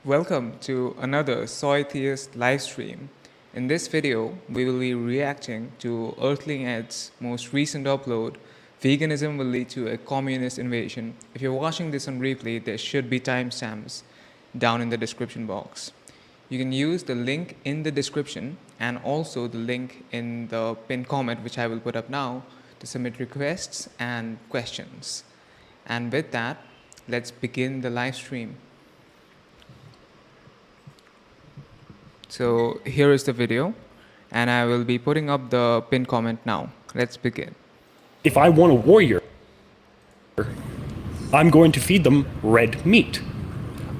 Welcome to another Soytheist livestream. In this video, we will be reacting to Earthling Ed's most recent upload, Veganism will lead to a communist invasion. If you're watching this on replay, there should be timestamps down in the description box. You can use the link in the description and also the link in the pinned comment, which I will put up now, to submit requests and questions. And with that, let's begin the live stream. So here is the video, and I will be putting up the pinned comment now. Let's begin. If I want a warrior, I'm going to feed them red meat.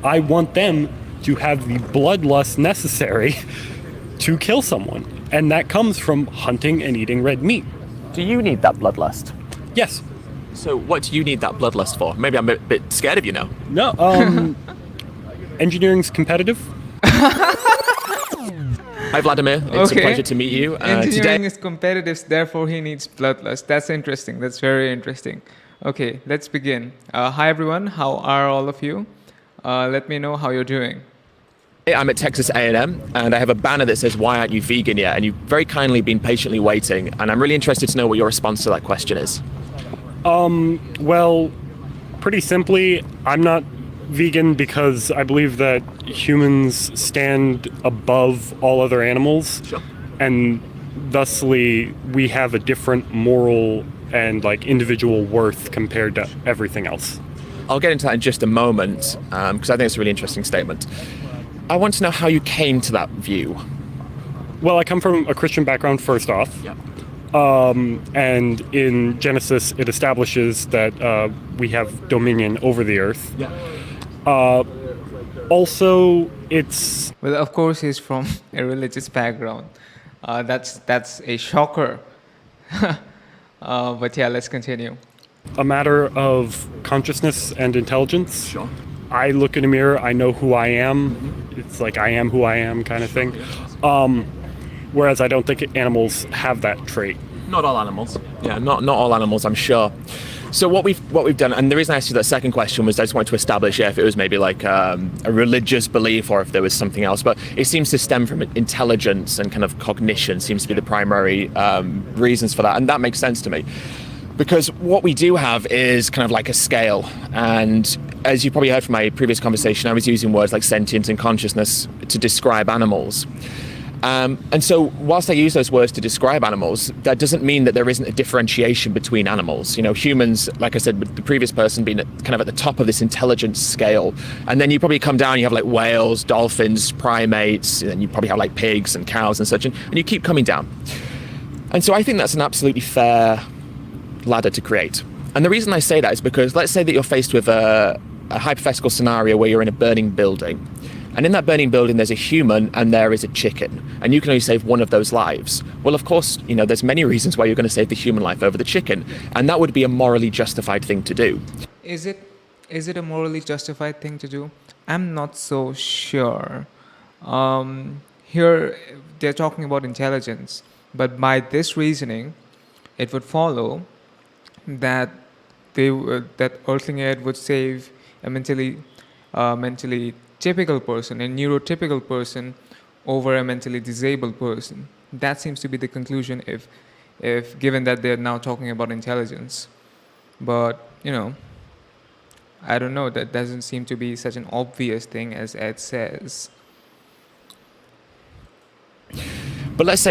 I want them to have the bloodlust necessary to kill someone, and that comes from hunting and eating red meat. Do you need that bloodlust? Yes. So what do you need that bloodlust for? Maybe I'm a bit scared of you now. No, engineering's competitive. Hi Vladimir, it's a pleasure to meet you. Engineering is competitive, therefore he needs bloodlust. That's interesting, that's very interesting. Okay, let's begin. Hi everyone, how are all of you? Let me know how you're doing. I'm at Texas A&M and I have a banner that says, "Why aren't you vegan yet?" And you've very kindly been patiently waiting, and I'm really interested to know what your response to that question is. Well, pretty simply, I'm not vegan because I believe that humans stand above all other animals. Sure. And thusly we have a different moral and individual worth compared to everything else. I'll get into that in just a moment because I think it's a really interesting statement. I want to know how you came to that view. Well, I come from a Christian background first off. Yeah. And in Genesis it establishes that we have dominion over the earth. Yeah. Also, it's... Well, of course he's from a religious background. That's a shocker. But yeah, let's continue. a matter of consciousness and intelligence. Sure. I look in a mirror, I know who I am. It's like I am who I am kind of thing. Whereas I don't think animals have that trait. Not all animals. Yeah, not all animals, I'm sure. So what we've done, and the reason I asked you that second question was I just wanted to establish if it was maybe like a religious belief or if there was something else. But it seems to stem from intelligence and kind of cognition seems to be the primary reasons for that, and that makes sense to me. Because what we do have is kind of like a scale, and as you probably heard from my previous conversation, I was using words like sentience and consciousness to describe animals. And so whilst I use those words to describe animals, that doesn't mean that there isn't a differentiation between animals. You know, humans, like I said, with the previous person being kind of at the top of this intelligence scale. And then you probably come down, you have like whales, dolphins, primates, and you probably have like pigs and cows and such, and you keep coming down. And so I think that's an absolutely fair ladder to create. And the reason I say that is because let's say that you're faced with a hypothetical scenario where you're in a burning building. And in that burning building, there's a human and there is a chicken, and you can only save one of those lives. Well, of course, you know, there's many reasons why you're going to save the human life over the chicken, and that would be a morally justified thing to do. Is it a morally justified thing to do? I'm not so sure. Here, they're talking about intelligence, but by this reasoning, it would follow that that Earthling Ed would save a mentally typical person, a neurotypical person, over a mentally disabled person. That seems to be the conclusion if given that they're now talking about intelligence. But, you know, I don't know, that doesn't seem to be such an obvious thing as Ed says. But let's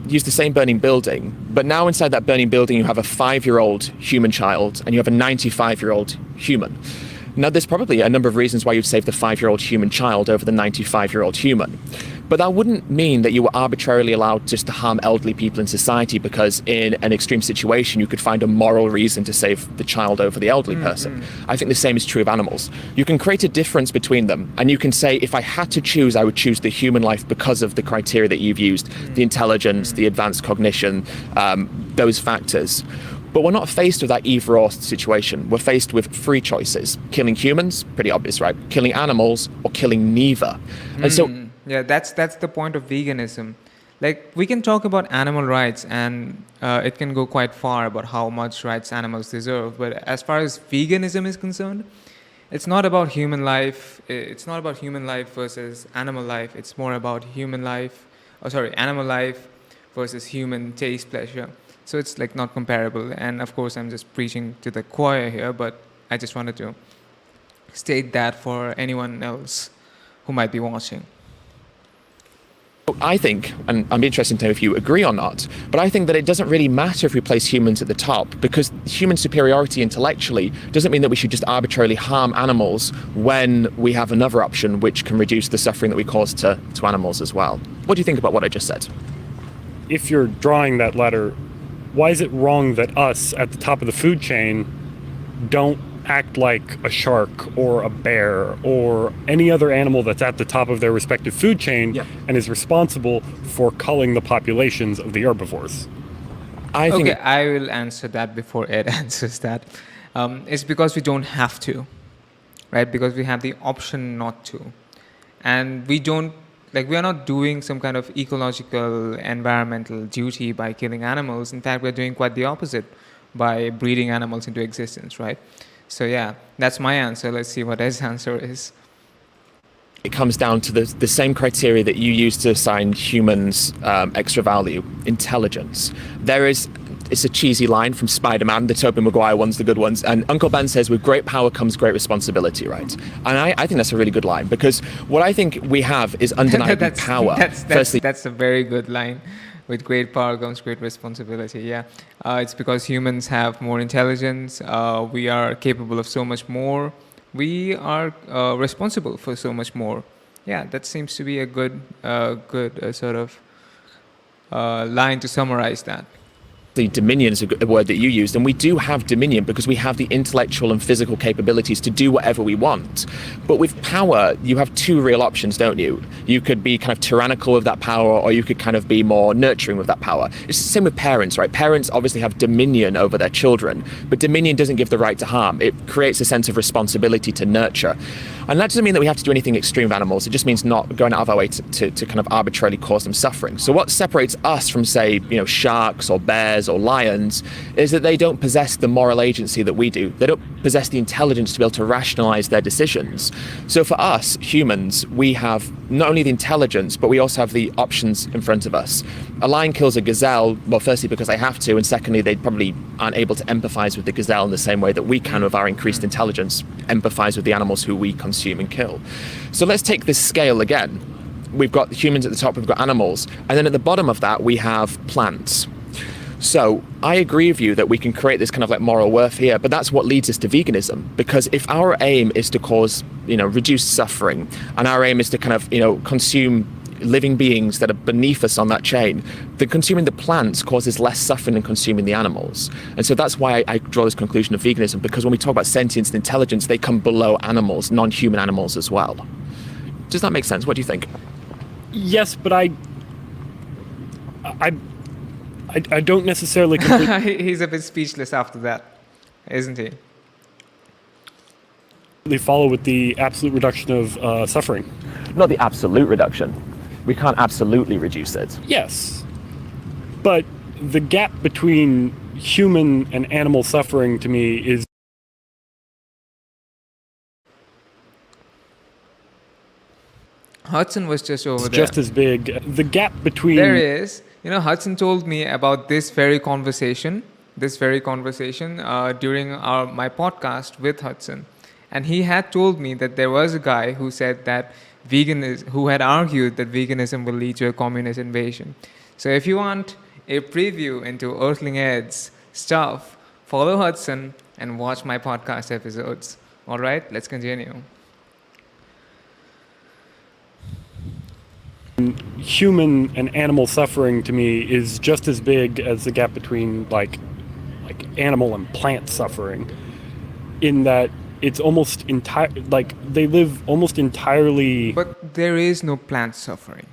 use the same burning building, but now inside that burning building you have a 5-year-old human child and you have a 95-year-old human. Now, there's probably a number of reasons why you'd save the 5-year-old human child over the 95-year-old human. But that wouldn't mean that you were arbitrarily allowed just to harm elderly people in society because in an extreme situation you could find a moral reason to save the child over the elderly person. I think the same is true of animals. You can create a difference between them, and you can say, if I had to choose, I would choose the human life because of the criteria that you've used, the intelligence, the advanced cognition, those factors. But we're not faced with that either-or situation. We're faced with free choices. Killing humans, pretty obvious, right? Killing animals, or killing neither. And so, yeah, that's the point of veganism. Like, we can talk about animal rights, and it can go quite far about how much rights animals deserve. But as far as veganism is concerned, it's not about human life. It's not about human life versus animal life. It's more about animal life versus human taste pleasure. So it's like not comparable. And of course, I'm just preaching to the choir here, but I just wanted to state that for anyone else who might be watching. I think, and I'm interested to know if you agree or not, but I think that it doesn't really matter if we place humans at the top, because human superiority intellectually doesn't mean that we should just arbitrarily harm animals when we have another option which can reduce the suffering that we cause to animals as well. What do you think about what I just said? If you're drawing that ladder, why is it wrong that us at the top of the food chain don't act like a shark or a bear or any other animal that's at the top of their respective food chain and is responsible for culling the populations of the herbivores? I will answer that before Ed answers that. It's because we don't have to, right? Because we have the option not to. And we are not doing some kind of ecological, environmental duty by killing animals. In fact, we're doing quite the opposite by breeding animals into existence, right? So yeah, that's my answer. Let's see what Ed's answer is. It comes down to the same criteria that you use to assign humans extra value, intelligence. It's a cheesy line from Spider-Man, the Tobey Maguire ones, the good ones, and Uncle Ben says, with great power comes great responsibility, right? And I think that's a really good line, because what I think we have is undeniable power. That's a very good line. With great power comes great responsibility. Yeah, it's because humans have more intelligence. We are capable of so much more. We are responsible for so much more. Yeah, that seems to be a good sort of line to summarize that. The dominion is a word that you used, and we do have dominion because we have the intellectual and physical capabilities to do whatever we want. But with power, you have two real options, don't you? You could be kind of tyrannical with that power, or you could kind of be more nurturing with that power. It's the same with parents, right? Parents obviously have dominion over their children, but dominion doesn't give the right to harm. It creates a sense of responsibility to nurture. And that doesn't mean that we have to do anything extreme with animals. It just means not going out of our way to kind of arbitrarily cause them suffering. So what separates us from, say, sharks or bears or lions is that they don't possess the moral agency that we do. They don't possess the intelligence to be able to rationalize their decisions. So for us, humans, we have not only the intelligence, but we also have the options in front of us. A lion kills a gazelle, well, firstly, because they have to, and secondly, they probably aren't able to empathize with the gazelle in the same way that we can with our increased intelligence, empathize with the animals who we consume and kill. So let's take this scale again. We've got humans at the top, we've got animals, and then at the bottom of that, we have plants. So I agree with you that we can create this kind of like moral worth here, but that's what leads us to veganism. Because if our aim is to cause, reduce suffering, and our aim is to kind of, consume living beings that are beneath us on that chain, then consuming the plants causes less suffering than consuming the animals. And so that's why I draw this conclusion of veganism, because when we talk about sentience and intelligence, they come below animals, non-human animals as well. Does that make sense? What do you think? Yes, but I don't necessarily He's a bit speechless after that, isn't he? Follow with the absolute reduction of suffering. Not the absolute reduction. We can't absolutely reduce it. Yes, but the gap between human and animal suffering to me is Hudson was just over there. Just as big. The gap between... There he is. Hudson told me about this very conversation during my podcast with Hudson. And he had told me that there was a guy who said that who had argued that veganism will lead to a communist invasion. So if you want a preview into Earthling Ed's stuff, follow Hudson and watch my podcast episodes. All right, let's continue. Human and animal suffering to me is just as big as the gap between like animal and plant suffering, in that it's almost they live almost entirely. But there is no plant suffering.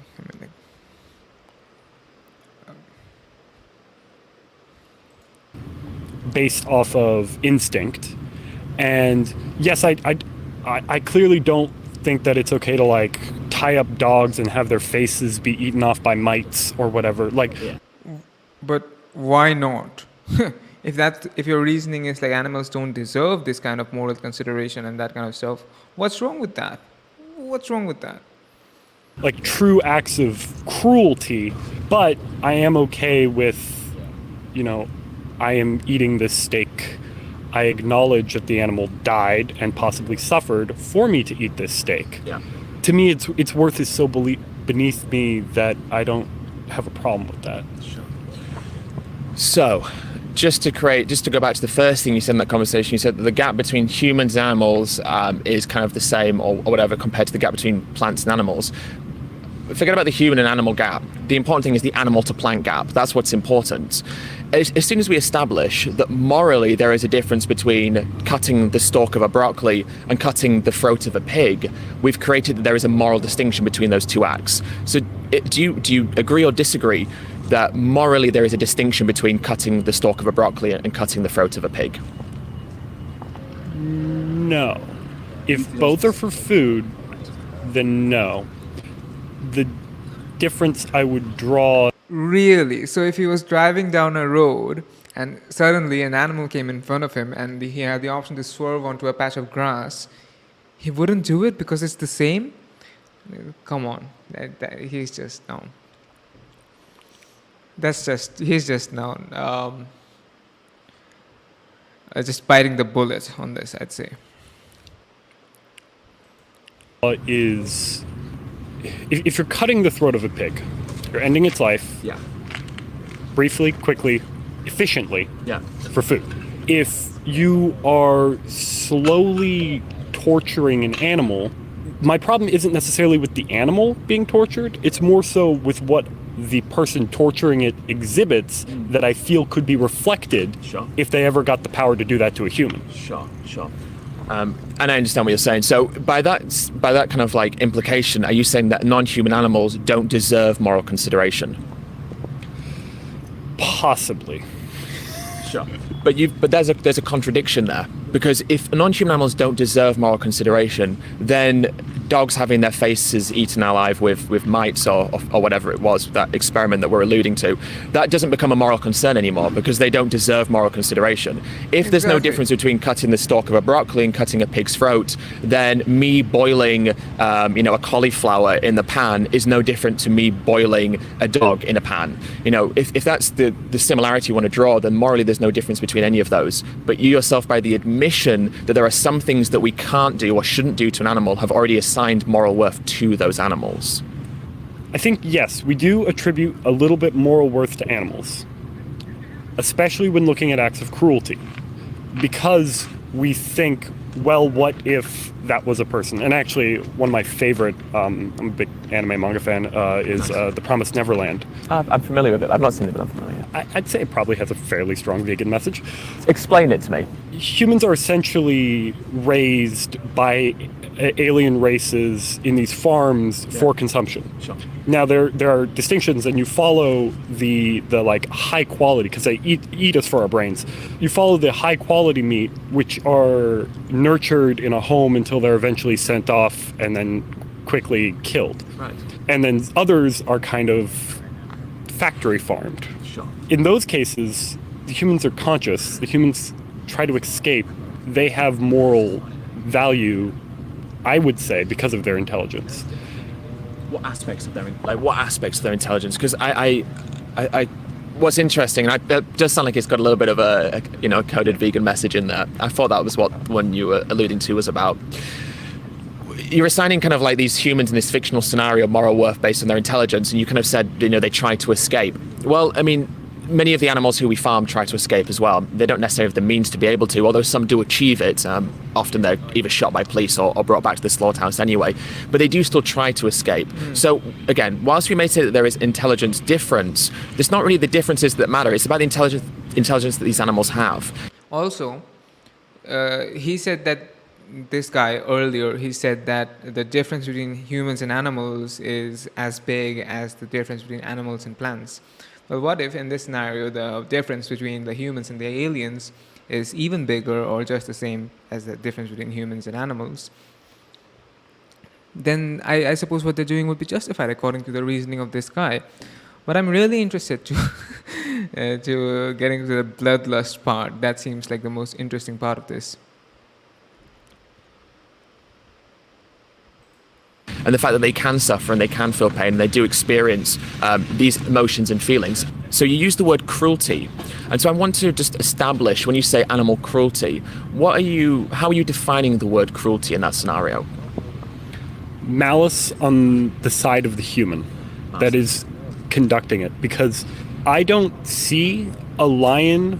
Based off of instinct, and yes, I clearly don't think that it's okay to tie up dogs and have their faces be eaten off by mites or whatever. But why not? if your reasoning is like animals don't deserve this kind of moral consideration and that kind of stuff, what's wrong with that? What's wrong with that? Like true acts of cruelty, but I am okay with, I am eating this steak. I acknowledge that the animal died and possibly suffered for me to eat this steak. Yeah. To me, its worth is so beneath me that I don't have a problem with that. Sure. So, just to go back to the first thing you said in that conversation, you said that the gap between humans and animals is kind of the same or whatever compared to the gap between plants and animals. Forget about the human and animal gap. The important thing is the animal to plant gap. That's what's important. As soon as we establish that morally there is a difference between cutting the stalk of a broccoli and cutting the throat of a pig, we've created that there is a moral distinction between those two acts. So do you agree or disagree that morally there is a distinction between cutting the stalk of a broccoli and cutting the throat of a pig? No. If both are for food, then no. The difference I would draw... Really? So if he was driving down a road and suddenly an animal came in front of him and he had the option to swerve onto a patch of grass, he wouldn't do it because it's the same? Come on. He's just, no. He's just, no. Just biting the bullet on this, I'd say. Is... If you're cutting the throat of a pig, you're ending its life. Yeah. Briefly, quickly, efficiently. Yeah. For food. If you are slowly torturing an animal, my problem isn't necessarily with the animal being tortured. It's more so with what the person torturing it exhibits that I feel could be reflected if they ever got the power to do that to a human. Sure. And I understand what you're saying. So by that kind of like implication, are you saying that non-human animals don't deserve moral consideration? Possibly. Sure. But there's a contradiction there, because if non-human animals don't deserve moral consideration, then dogs having their faces eaten alive with mites or whatever it was, that experiment that we're alluding to, that doesn't become a moral concern anymore because they don't deserve moral consideration. If there's no difference between cutting the stalk of a broccoli and cutting a pig's throat, then me boiling a cauliflower in the pan is no different to me boiling a dog in a pan. If that's the similarity you want to draw, then morally there's no difference between any of those. But you yourself, by the admission that there are some things that we can't do or shouldn't do to an animal, have already assigned moral worth to those animals. I think, yes, we do attribute a little bit moral worth to animals, especially when looking at acts of cruelty, because we think, well, what if that was a person? And actually, one of my favorite, I'm a big anime manga fan, is The Promised Neverland. I'm familiar with it. I've not seen it, but I'm familiar. I'd say it probably has a fairly strong vegan message. Explain it to me. Humans are essentially raised by alien races in these farms for consumption. Sure. Now there are distinctions, and you follow the like high quality, because they eat us for our brains. You follow the high quality meat, which are nurtured in a home until they're eventually sent off and then quickly killed. Right. And then others are kind of factory farmed. Sure. In those cases, the humans are conscious. The humans try to escape. They have moral value, I would say, because of their intelligence. What aspects of their intelligence? Because I what's interesting, and that does sound like it's got a little bit of a coded vegan message in there. I thought that was what one you were alluding to was about. You're assigning kind of like these humans in this fictional scenario moral worth based on their intelligence, and you kind of said, they try to escape. Well, I mean, many of the animals who we farm try to escape as well. They don't necessarily have the means to be able to, although some do achieve it. Often they're either shot by police or brought back to the slaughterhouse anyway. But they do still try to escape. So again, whilst we may say that there is intelligence difference, it's not really the differences that matter. It's about the intelligence that these animals have. Also, he said that this guy earlier, he said that the difference between humans and animals is as big as the difference between animals and plants. But what if in this scenario the difference between the humans and the aliens is even bigger or just the same as the difference between humans and animals? Then I suppose what they're doing would be justified according to the reasoning of this guy. What I'm really interested to to getting to the bloodlust part. That seems like the most interesting part of this. And the fact that they can suffer and they can feel pain and they do experience these emotions and feelings. So you use the word cruelty. And so I want to just establish, when you say animal cruelty, how are you defining the word cruelty in that scenario? Malice on the side of the human that is conducting it, because I don't see a lion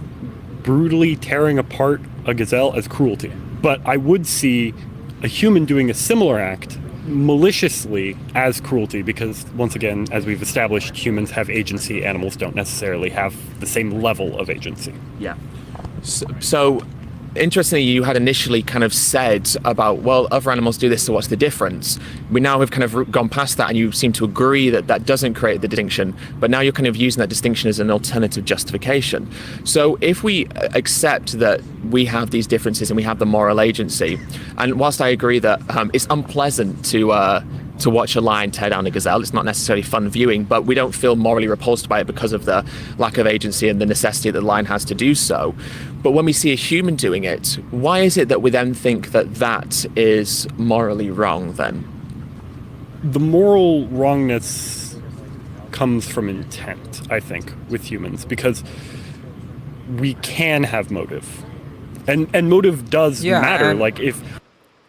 brutally tearing apart a gazelle as cruelty, but I would see a human doing a similar act maliciously as cruelty, because once again, as we've established, humans have agency, animals don't necessarily have the same level of agency. Yeah. So interestingly, you had initially kind of said about, well, other animals do this, so what's the difference? We now have kind of gone past that, and you seem to agree that that doesn't create the distinction, but now you're kind of using that distinction as an alternative justification. So if we accept that we have these differences and we have the moral agency, and whilst I agree that it's unpleasant to watch a lion tear down a gazelle, it's not necessarily fun viewing, but we don't feel morally repulsed by it because of the lack of agency and the necessity that the lion has to do so. But when we see a human doing it, why is it that we then think that that is morally wrong then? The moral wrongness comes from intent, I think, with humans, because we can have motive. And motive does matter.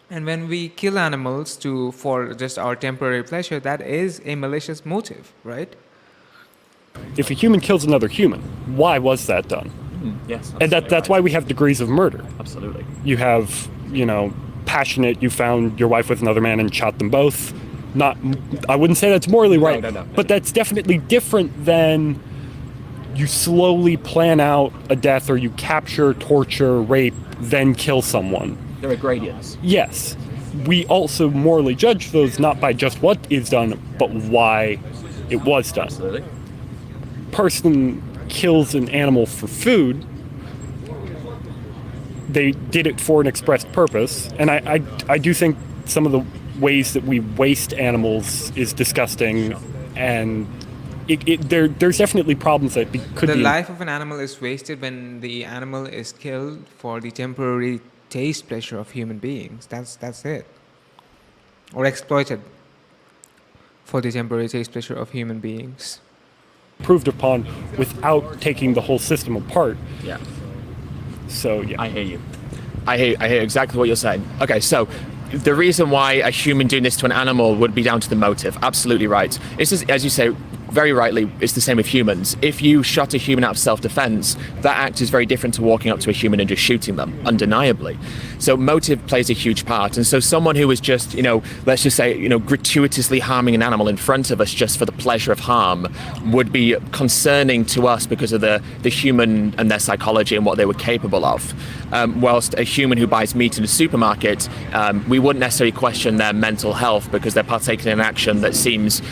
And when we kill animals for just our temporary pleasure, that is a malicious motive, right? If a human kills another human, why was that done? Yes. And that's why we have degrees of murder. Absolutely. You have, passionate, you found your wife with another man and shot them both. I wouldn't say that's morally right, No. but that's definitely different than you slowly plan out a death, or you capture, torture, rape, then kill someone. There are gradients. Yes. We also morally judge those not by just what is done, but why it was done. Absolutely. Person kills an animal for food, they did it for an expressed purpose, and I do think some of the ways that we waste animals is disgusting, and there's definitely problems that could be. The life of an animal is wasted when the animal is killed for the temporary taste pleasure of human beings. That's it. Or exploited for the temporary taste pleasure of human beings. Proved upon without taking the whole system apart. Yeah. So yeah. I hear you. I hear exactly what you're saying. Okay, so the reason why a human doing this to an animal would be down to the motive. Absolutely right. It's just, as you say, very rightly, it's the same with humans. If you shot a human out of self-defense, that act is very different to walking up to a human and just shooting them, undeniably. So motive plays a huge part. And so someone who is just, let's just say, gratuitously harming an animal in front of us just for the pleasure of harm would be concerning to us because of the human and their psychology and what they were capable of. Whilst a human who buys meat in a supermarket, we wouldn't necessarily question their mental health because they're partaking in an action that seems,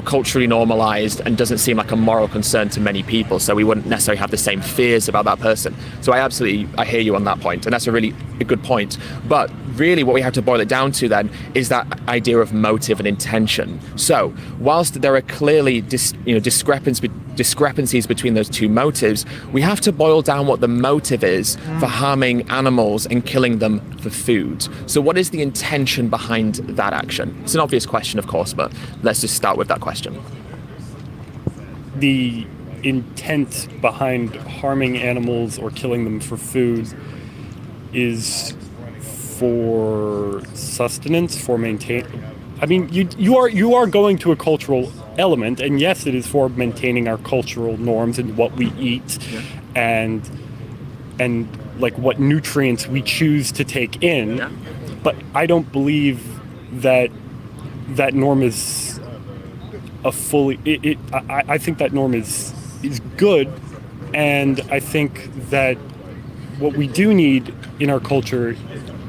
culturally normalized and doesn't seem like a moral concern to many people. So we wouldn't necessarily have the same fears about that person. So I hear you on that point, and that's a good point. But really what we have to boil it down to then is that idea of motive and intention. So whilst there are clearly discrepancies between those two motives, we have to boil down what the motive is for harming animals and killing them for food. So what is the intention behind that action? It's an obvious question, of course, but let's just start with that question. The intent behind harming animals or killing them for food is for sustenance, for maintain. I mean, you are going to a cultural element, and yes, it is for maintaining our cultural norms and what we eat, and like what nutrients we choose to take in. Yeah. But I don't believe that norm is a fully. I think that norm is good, and I think that what we do need in our culture.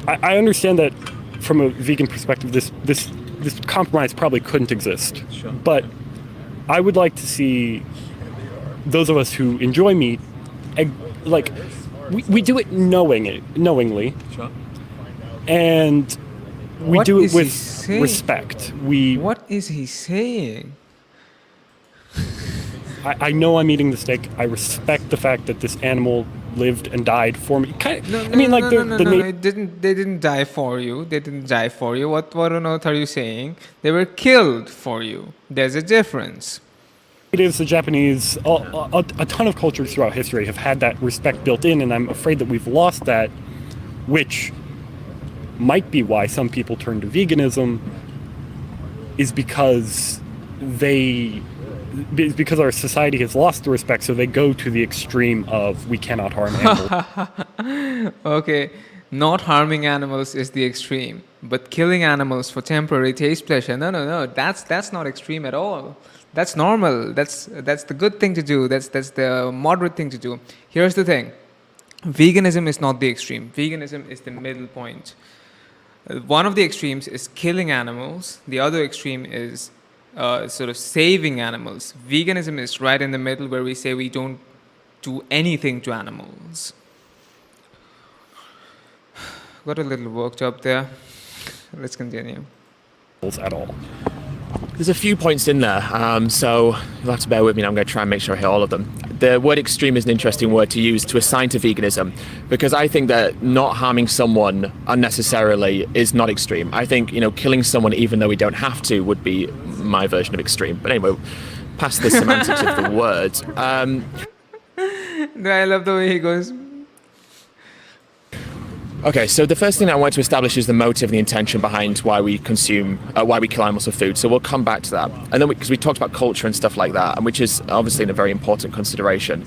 I understand that from a vegan perspective, this compromise probably couldn't exist. Sure. But I would like to see those of us who enjoy meat, like we do it knowingly, Sure. and we What do it is he with saying? respect. What is he saying? I know I'm eating the steak. I respect the fact that this animal lived and died for me. No. It didn't. They didn't die for you. They didn't die for you. What on earth are you saying? They were killed for you. There's a difference. Natives, the Japanese, a ton of cultures throughout history have had that respect built in, and I'm afraid that we've lost that, which might be why some people turn to veganism, is because our society has lost the respect, so they go to the extreme of we cannot harm animals. Okay, not harming animals is the extreme, but killing animals for temporary taste pleasure. No. That's not extreme at all. That's normal. That's the good thing to do. That's the moderate thing to do. Here's the thing. Veganism is not the extreme. Veganism is the middle point. One of the extremes is killing animals. The other extreme is sort of saving animals. Veganism is right in the middle, where we say we don't do anything to animals. Got a little worked up there. Let's continue. At all. There's a few points in there, so you'll have to bear with me. I'm going to try and make sure I hit all of them. The word extreme is an interesting word to use to assign to veganism, because I think that not harming someone unnecessarily is not extreme. I think, killing someone even though we don't have to would be my version of extreme. But anyway, past the semantics of the word. I love the way he goes. Okay, so the first thing I want to establish is the motive and the intention behind why we consume, why we kill animals for food. So we'll come back to that. And then because we talked about culture and stuff like that, and which is obviously a very important consideration.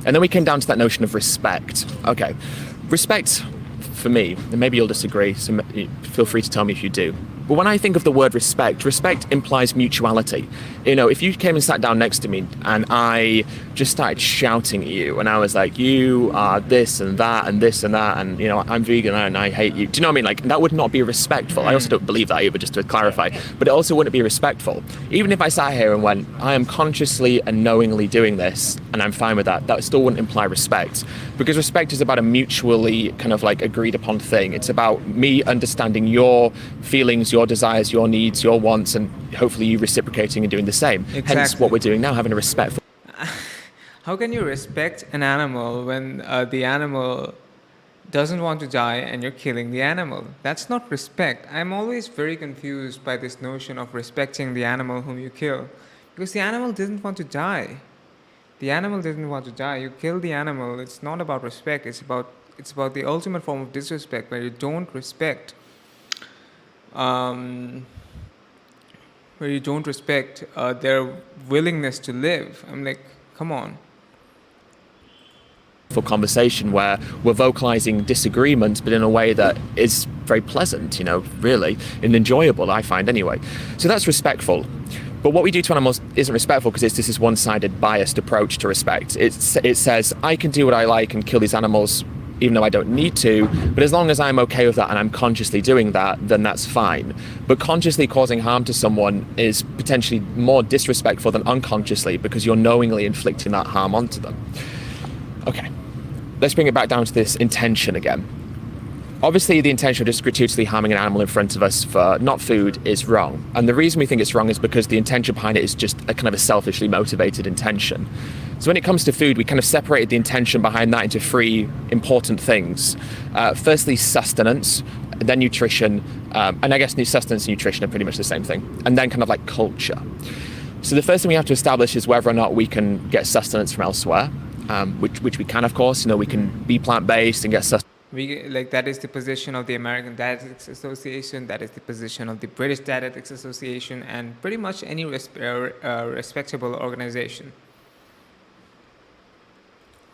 And then we came down to that notion of respect. Okay, respect for me, and maybe you'll disagree, so feel free to tell me if you do. But when I think of the word respect implies mutuality. If you came and sat down next to me and I just started shouting at you and I was like, you are this and that and this and that, and I'm vegan and I hate you. Do you know what I mean? Like, that would not be respectful. I also don't believe that either, just to clarify. But it also wouldn't be respectful. Even if I sat here and went, I am consciously and knowingly doing this and I'm fine with that, that still wouldn't imply respect. Because respect is about a mutually kind of like agreed upon thing. It's about me understanding your feelings, your desires, your needs, your wants, and hopefully you reciprocating and doing the same. Exactly. Hence what we're doing now, having a respect for. How can you respect an animal when the animal doesn't want to die and you're killing the animal? That's not respect. I'm always very confused by this notion of respecting the animal whom you kill, because the animal didn't want to die. The animal didn't want to die. You kill the animal. It's not about respect. It's about the ultimate form of disrespect, where you don't respect. Their willingness to live. I'm like, come on. For conversation where we're vocalizing disagreements, but in a way that is very pleasant, really, and enjoyable, I find anyway. So that's respectful. But what we do to animals isn't respectful, because it's just this one-sided, biased approach to respect. It says, I can do what I like and kill these animals even though I don't need to, but as long as I'm okay with that and I'm consciously doing that, then that's fine. But consciously causing harm to someone is potentially more disrespectful than unconsciously, because you're knowingly inflicting that harm onto them. Okay, let's bring it back down to this intention again. Obviously, the intention of just gratuitously harming an animal in front of us for not food is wrong. And the reason we think it's wrong is because the intention behind it is just a kind of a selfishly motivated intention. So when it comes to food, we kind of separated the intention behind that into three important things. Firstly, sustenance, then nutrition, and I guess sustenance and nutrition are pretty much the same thing. And then kind of like culture. So the first thing we have to establish is whether or not we can get sustenance from elsewhere, which we can, of course. We can be plant-based and get sustenance. That is the position of the American Dietetics Association, that is the position of the British Dietetics Association, and pretty much any respectable organization.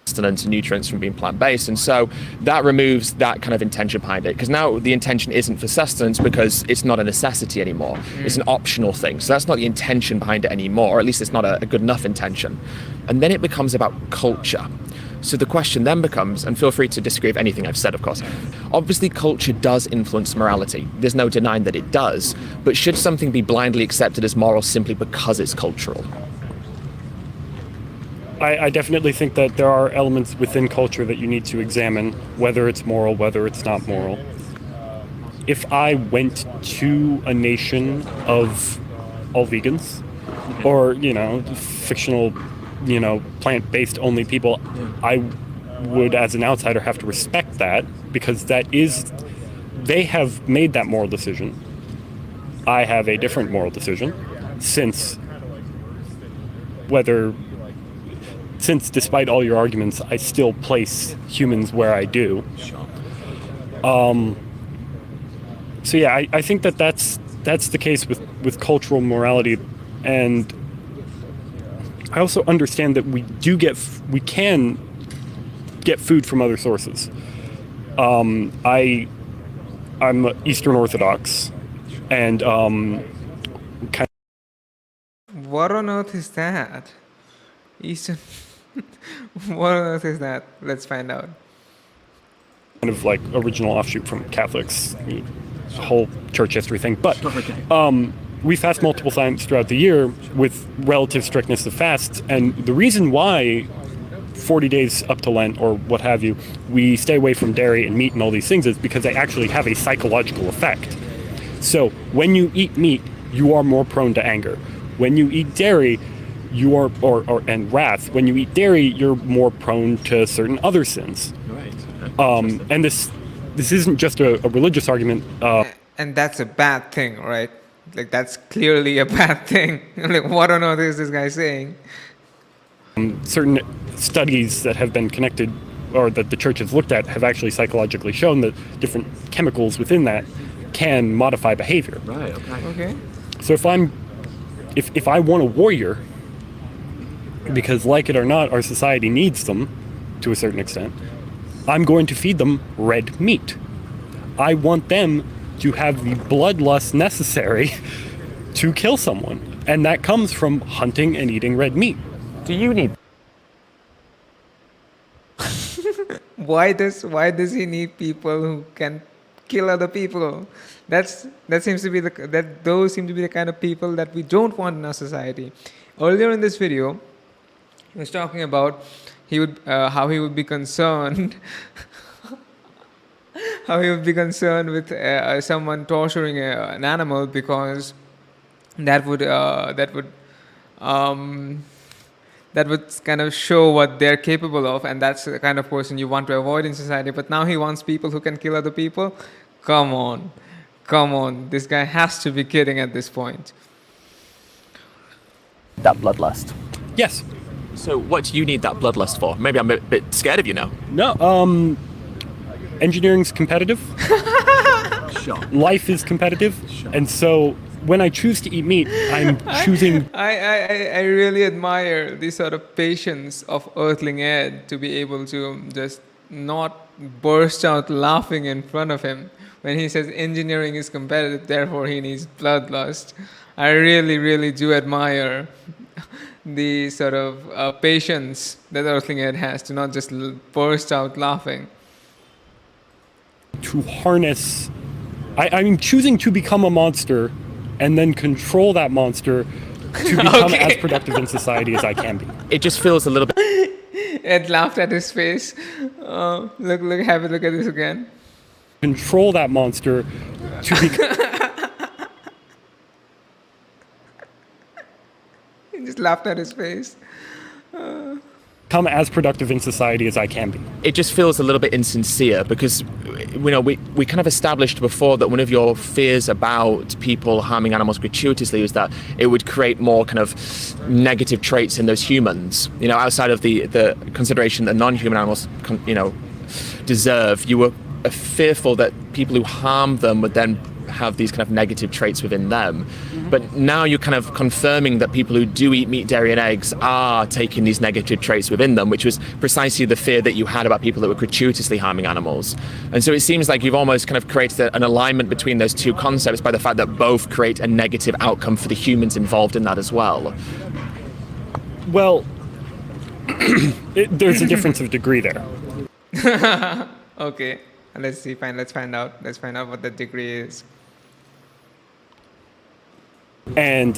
Sustenance and nutrients from being plant-based, and so that removes that kind of intention behind it, because now the intention isn't for sustenance because it's not a necessity anymore. It's an optional thing, so that's not the intention behind it anymore, or at least it's not a good enough intention. And then it becomes about culture. So the question then becomes, and feel free to disagree with anything I've said, of course, obviously culture does influence morality. There's no denying that it does, but should something be blindly accepted as moral simply because it's cultural? I definitely think that there are elements within culture that you need to examine, whether it's moral, whether it's not moral. If I went to a nation of all vegans, or, fictional plant-based only people, I would, as an outsider, have to respect that, because they have made that moral decision. I have a different moral decision, since despite all your arguments, I still place humans where I do. So yeah, I think that's the case with cultural morality, and I also understand that we can get food from other sources. I'm Eastern Orthodox, and What on earth is that? Eastern. What on earth is that? Let's find out. kind of like original offshoot from Catholics, whole church history thing. But we fast multiple times throughout the year with relative strictness of fasts, and the reason why 40 days up to Lent or what have you, we stay away from dairy and meat and all these things is because they actually have a psychological effect. So when you eat meat, you are more prone to anger. When you eat dairy, you are and wrath. When you eat dairy, you're more prone to certain other sins. Right. And this isn't just a religious argument. And that's a bad thing, right? Like, that's clearly a bad thing. Like, what on earth is this guy saying? Certain studies that have been connected, or that the church has looked at, have actually psychologically shown that different chemicals within that can modify behavior. Right. Okay. So if I want a warrior, because like it or not, our society needs them to a certain extent, I'm going to feed them red meat. I want them to have the bloodlust necessary to kill someone. And that comes from hunting and eating red meat. Do you need? Why does he need people who can kill other people? Those seem to be the kind of people that we don't want in our society. Earlier in this video, he was talking about how he would be concerned with someone torturing an animal, because that would kind of show what they're capable of, and that's the kind of person you want to avoid in society. But now he wants people who can kill other people? Come on. This guy has to be kidding at this point. That bloodlust. Yes. So what do you need that bloodlust for? Maybe I'm a bit scared of you now. No, engineering's competitive. Sure. Life is competitive. Sure. And so when I choose to eat meat, I'm choosing... I really admire the sort of patience of Earthling Ed to be able to just not burst out laughing in front of him when he says engineering is competitive, therefore he needs bloodlust. I really, really do admire the sort of patience that Earthling Ed has to not just burst out laughing. To harness... I'm choosing to become a monster and then control that monster to become as productive in society as I can be. It just feels a little bit. Ed laughed at his face. Look, have a look at this again. Control that monster to He just laughed at his face. become as productive in society as I can be. It just feels a little bit insincere, because we kind of established before that one of your fears about people harming animals gratuitously is that it would create more kind of negative traits in those humans. Outside of the consideration that non-human animals, deserve, you were fearful that people who harm them would then have these kind of negative traits within them. But now you're kind of confirming that people who do eat meat, dairy and eggs are taking these negative traits within them, which was precisely the fear that you had about people that were gratuitously harming animals. And so it seems like you've almost kind of created an alignment between those two concepts by the fact that both create a negative outcome for the humans involved in that as well. Well, there's a difference of degree there. Okay, let's find out what the degree is. And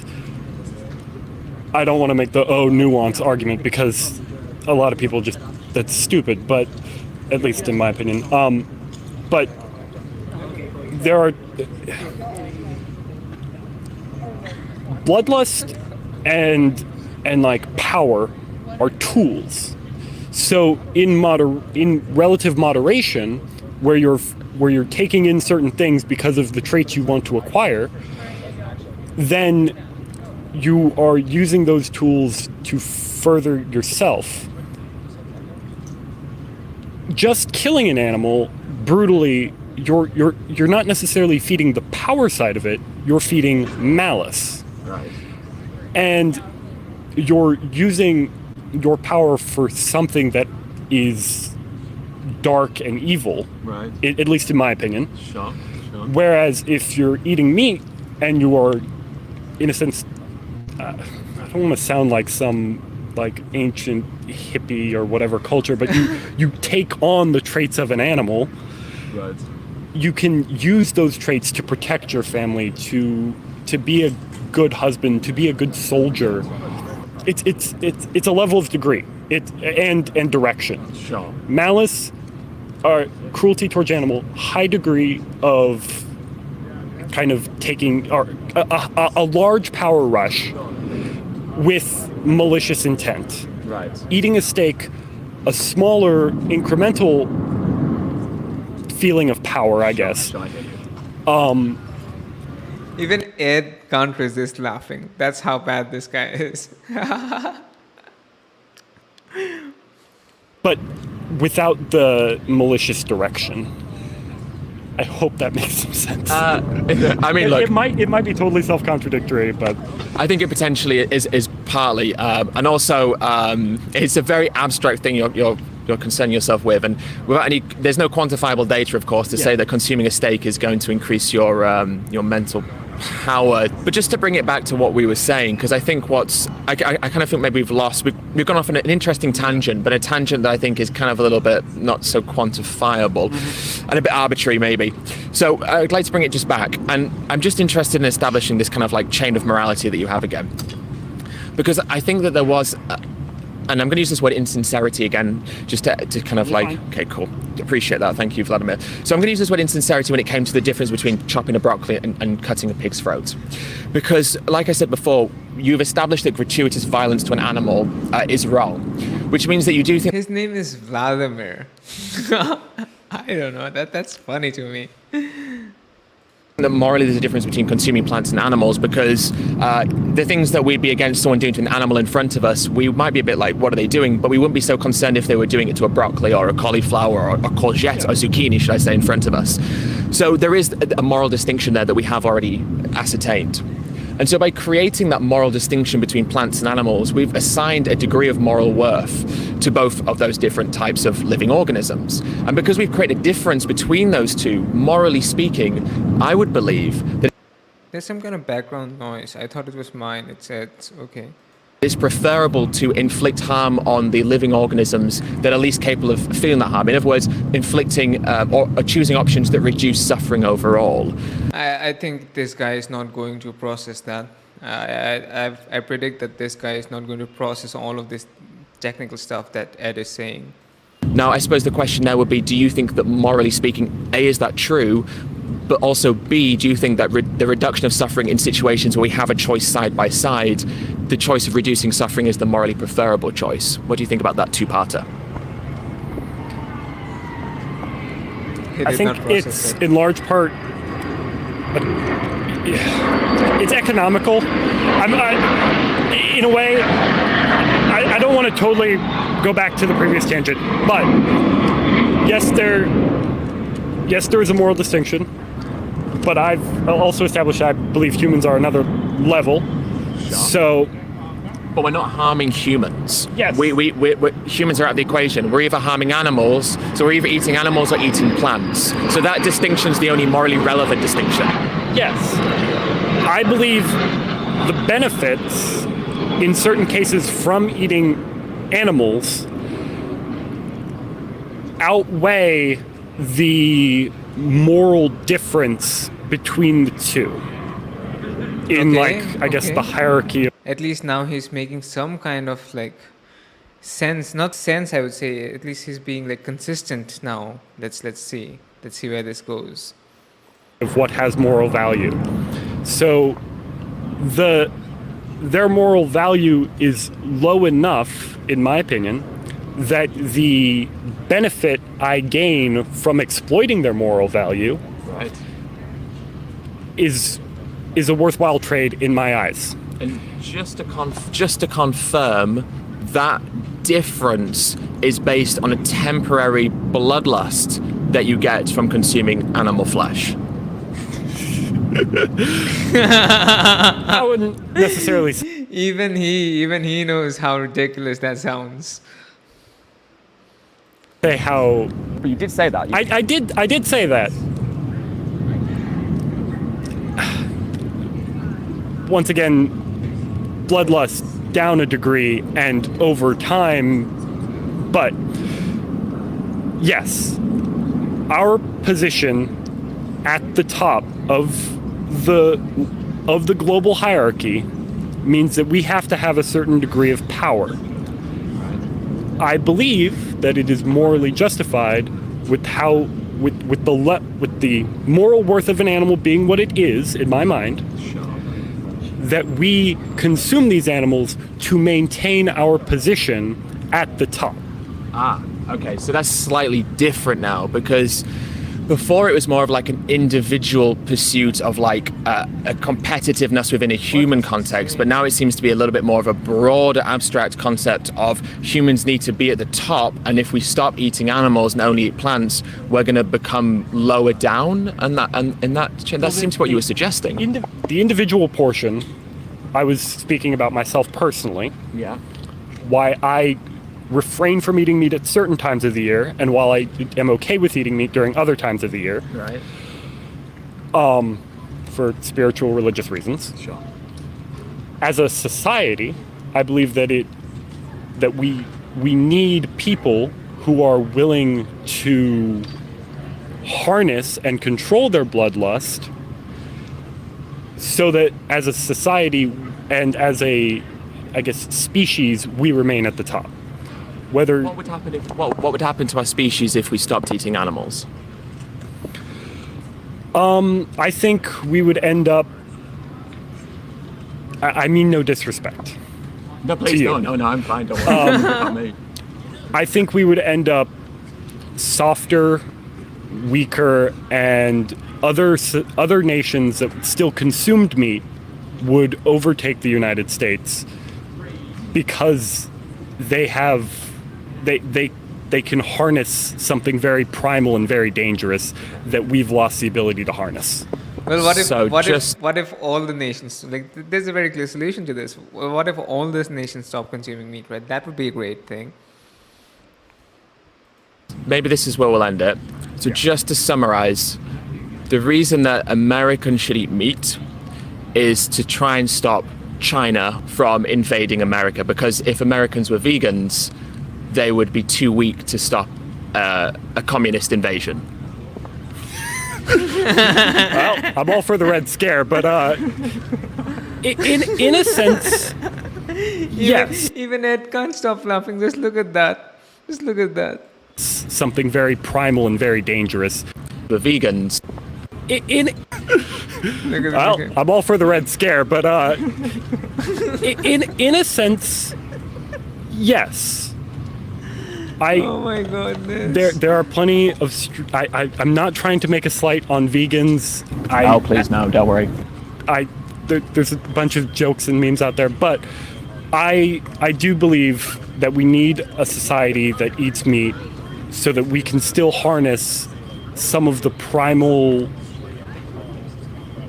I don't want to make the nuance argument, because a lot of people that's stupid, but at least in my opinion. But there are bloodlust and like power are tools. So in relative moderation, where you're taking in certain things because of the traits you want to acquire, then you are using those tools to further yourself. Just killing an animal brutally, you're not necessarily feeding the power side of it, you're feeding malice. Right. And you're using your power for something that is dark and evil, Right. At least in my opinion. Sure. Whereas if you're eating meat and you are, in a sense, I don't want to sound like some like ancient hippie or whatever culture, but you take on the traits of an animal. Right. You can use those traits to protect your family, to be a good husband, to be a good soldier. It's a level of degree, and direction. Sure. Malice, or cruelty towards animal, high degree of kind of taking, or a large power rush with malicious intent. Right. Eating a steak, a smaller incremental feeling of power, I guess. Sure, I get you. Even Ed can't resist laughing. That's how bad this guy is. But without the malicious direction. I hope that makes some sense. I mean, look, it might be totally self-contradictory, but I think it potentially is partly, and also it's a very abstract thing you're concerning yourself with, and without there's no quantifiable data, of course, to say that consuming a steak is going to increase your mental power. But just to bring it back to what we were saying, because I think I kind of think maybe we've gone off on an interesting tangent, but a tangent that I think is kind of a little bit not so quantifiable and a bit arbitrary maybe. So I'd like to bring it just back, and I'm just interested in establishing this kind of like chain of morality that you have again, because I think that there was and I'm going to use this word insincerity again, just to kind of like, okay, cool. Appreciate that. Thank you, Vladimir. So I'm going to use this word insincerity when it came to the difference between chopping a broccoli and cutting a pig's throat. Because, like I said before, you've established that gratuitous violence to an animal is wrong, which means that you do think... His name is Vladimir. I don't know. That's funny to me. that morally there's a difference between consuming plants and animals, because the things that we'd be against someone doing to an animal in front of us, we might be a bit like, what are they doing? But we wouldn't be so concerned if they were doing it to a broccoli or a cauliflower or a courgette or zucchini, should I say, in front of us. So there is a moral distinction there that we have already ascertained. And so by creating that moral distinction between plants and animals, we've assigned a degree of moral worth to both of those different types of living organisms. And because we've created a difference between those two, morally speaking, I would believe that There's some kind of background noise. I thought it was mine. It said, okay. it's preferable to inflict harm on the living organisms that are least capable of feeling that harm. In other words, inflicting or choosing options that reduce suffering overall. I think this guy is not going to process that. I predict that this guy is not going to process all of this technical stuff that Ed is saying. Now, I suppose the question there would be, do you think that morally speaking, A, is that true? But also, B, do you think that the reduction of suffering in situations where we have a choice side by side, the choice of reducing suffering is the morally preferable choice? What do you think about that two-parter? I think it's in large part, it's economical. In a way, I don't want to totally go back to the previous tangent, but yes, there is a moral distinction. But I've also established I believe humans are another level. Sure. So, but we're not harming humans. Yes. We humans are out of the equation. We're either harming animals, so we're either eating animals or eating plants. So that distinction's the only morally relevant distinction. Yes. I believe the benefits in certain cases from eating animals outweigh the moral difference between the two in I guess the hierarchy. At least now he's making some kind of like sense, not sense I would say, at least he's being like consistent now. Let's see where this goes. Of what has moral value. So the their moral value is low enough, in my opinion, that the benefit I gain from exploiting their moral value Right. is a worthwhile trade in my eyes. And just to confirm, that difference is based on a temporary bloodlust that you get from consuming animal flesh. I wouldn't necessarily Even he knows how ridiculous that sounds. say how. But you did say that. I did say that. Once again, bloodlust down a degree and over time, but yes, our position at the top of the global hierarchy means that we have to have a certain degree of power. I believe that it is morally justified with the moral worth of an animal being what it is, in my mind, that we consume these animals to maintain our position at the top. Ah, okay, so that's slightly different now, because before it was more of like an individual pursuit of like a competitiveness within a human context, but now it seems to be a little bit more of a broader abstract concept of humans need to be at the top, and if we stop eating animals and only eat plants, we're going to become lower down, and that seems what you were suggesting. The individual portion, I was speaking about myself personally, Yeah. why I refrain from eating meat at certain times of the year, and while I am okay with eating meat during other times of the year, Right. for spiritual, religious reasons. Sure. As a society, I believe that we need people who are willing to harness and control their bloodlust, so that as a society and as a, I guess, species, we remain at the top. Whether What would happen to our species if we stopped eating animals? I think we would end up. I mean, no disrespect. No, please you. don't. No, I'm fine. Don't worry about me. I think we would end up softer, weaker, and other nations that still consumed meat would overtake the United States because they can harness something very primal and very dangerous that we've lost the ability to harness. Well, what if So what if all the nations, like, there's a very clear solution to this. Well, what if all these nations stop consuming meat, right? That would be a great thing. Maybe this is where we'll end it. So just to summarize, the reason that Americans should eat meat is to try and stop China from invading America, because if Americans were vegans, they would be too weak to stop a communist invasion. Well, I'm all for the Red Scare, but in a sense, yes, Even Ed can't stop laughing. Just look at that. Just look at that. something very primal and very dangerous. The vegans. In Look at Well, this. I'm all for the Red Scare, but in a sense, yes. Oh my goodness. There are plenty of. I'm not trying to make a slight on vegans. Please no, don't worry. There's a bunch of jokes and memes out there, but I do believe that we need a society that eats meat so that we can still harness some of the primal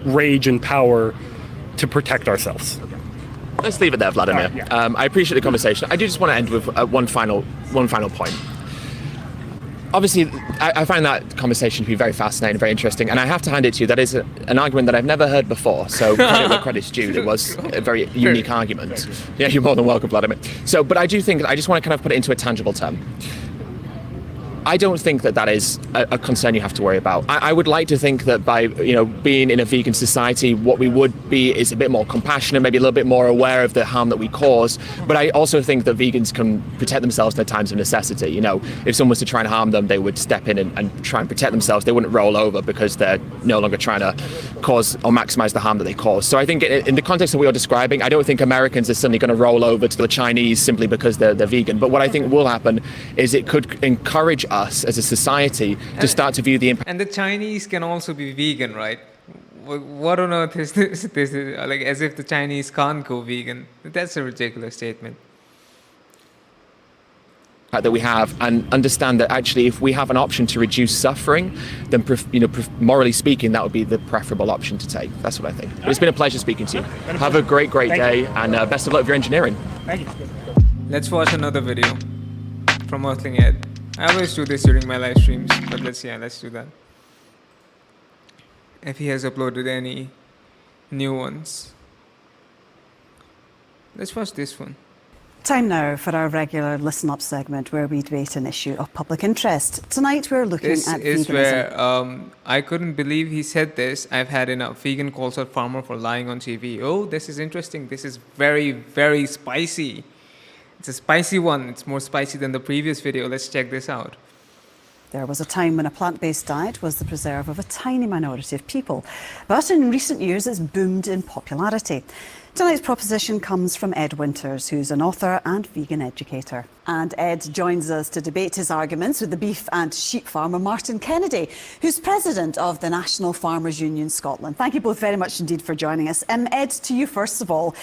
rage and power to protect ourselves. Let's leave it there, Vladimir. All right, yeah. I appreciate the conversation. I do just want to end with one final point. Obviously, I find that conversation to be very fascinating, very interesting, and I have to hand it to you. That is an argument that I've never heard before. So credit where credit's due. It was a very unique argument. Yeah, you're more than welcome, Vladimir. So, but I do think I just want to kind of put it into a tangible term. I don't think that that is a concern you have to worry about. I would like to think that by being in a vegan society, what we would be is a bit more compassionate, maybe a little bit more aware of the harm that we cause. But I also think that vegans can protect themselves in times of necessity. If someone was to try and harm them, they would step in and try and protect themselves. They wouldn't roll over because they're no longer trying to cause or maximize the harm that they cause. So I think in the context of what you're describing, I don't think Americans are suddenly going to roll over to the Chinese simply because they're vegan. But what I think will happen is it could encourage us as a society to start to view the impact. And the Chinese can also be vegan, right? What on earth is this? This is like as if the Chinese can't go vegan. That's a ridiculous statement. That we have, and understand that actually if we have an option to reduce suffering, then morally speaking that would be the preferable option to take. That's what I think. But it's been a pleasure speaking to you. Have a great day, and best of luck with your engineering. Thank you. Let's watch another video from Earthling Ed. I always do this during my live streams, but let's do that. If he has uploaded any new ones. Let's watch this one. Time now for our regular Listen Up segment where we debate an issue of public interest. Tonight we're looking This at is veganism. where I couldn't believe he said this. I've had enough. Vegan calls out farmer for lying on TV. Oh, this is interesting. This is very, very spicy. It's a spicy one. It's more spicy than the previous video. Let's check this out. There was a time when a plant-based diet was the preserve of a tiny minority of people. But in recent years, it's boomed in popularity. Tonight's proposition comes from Ed Winters, who's an author and vegan educator. And Ed joins us to debate his arguments with the beef and sheep farmer Martin Kennedy, who's president of the National Farmers Union Scotland. Thank you both very much indeed for joining us. Ed, to you first of all.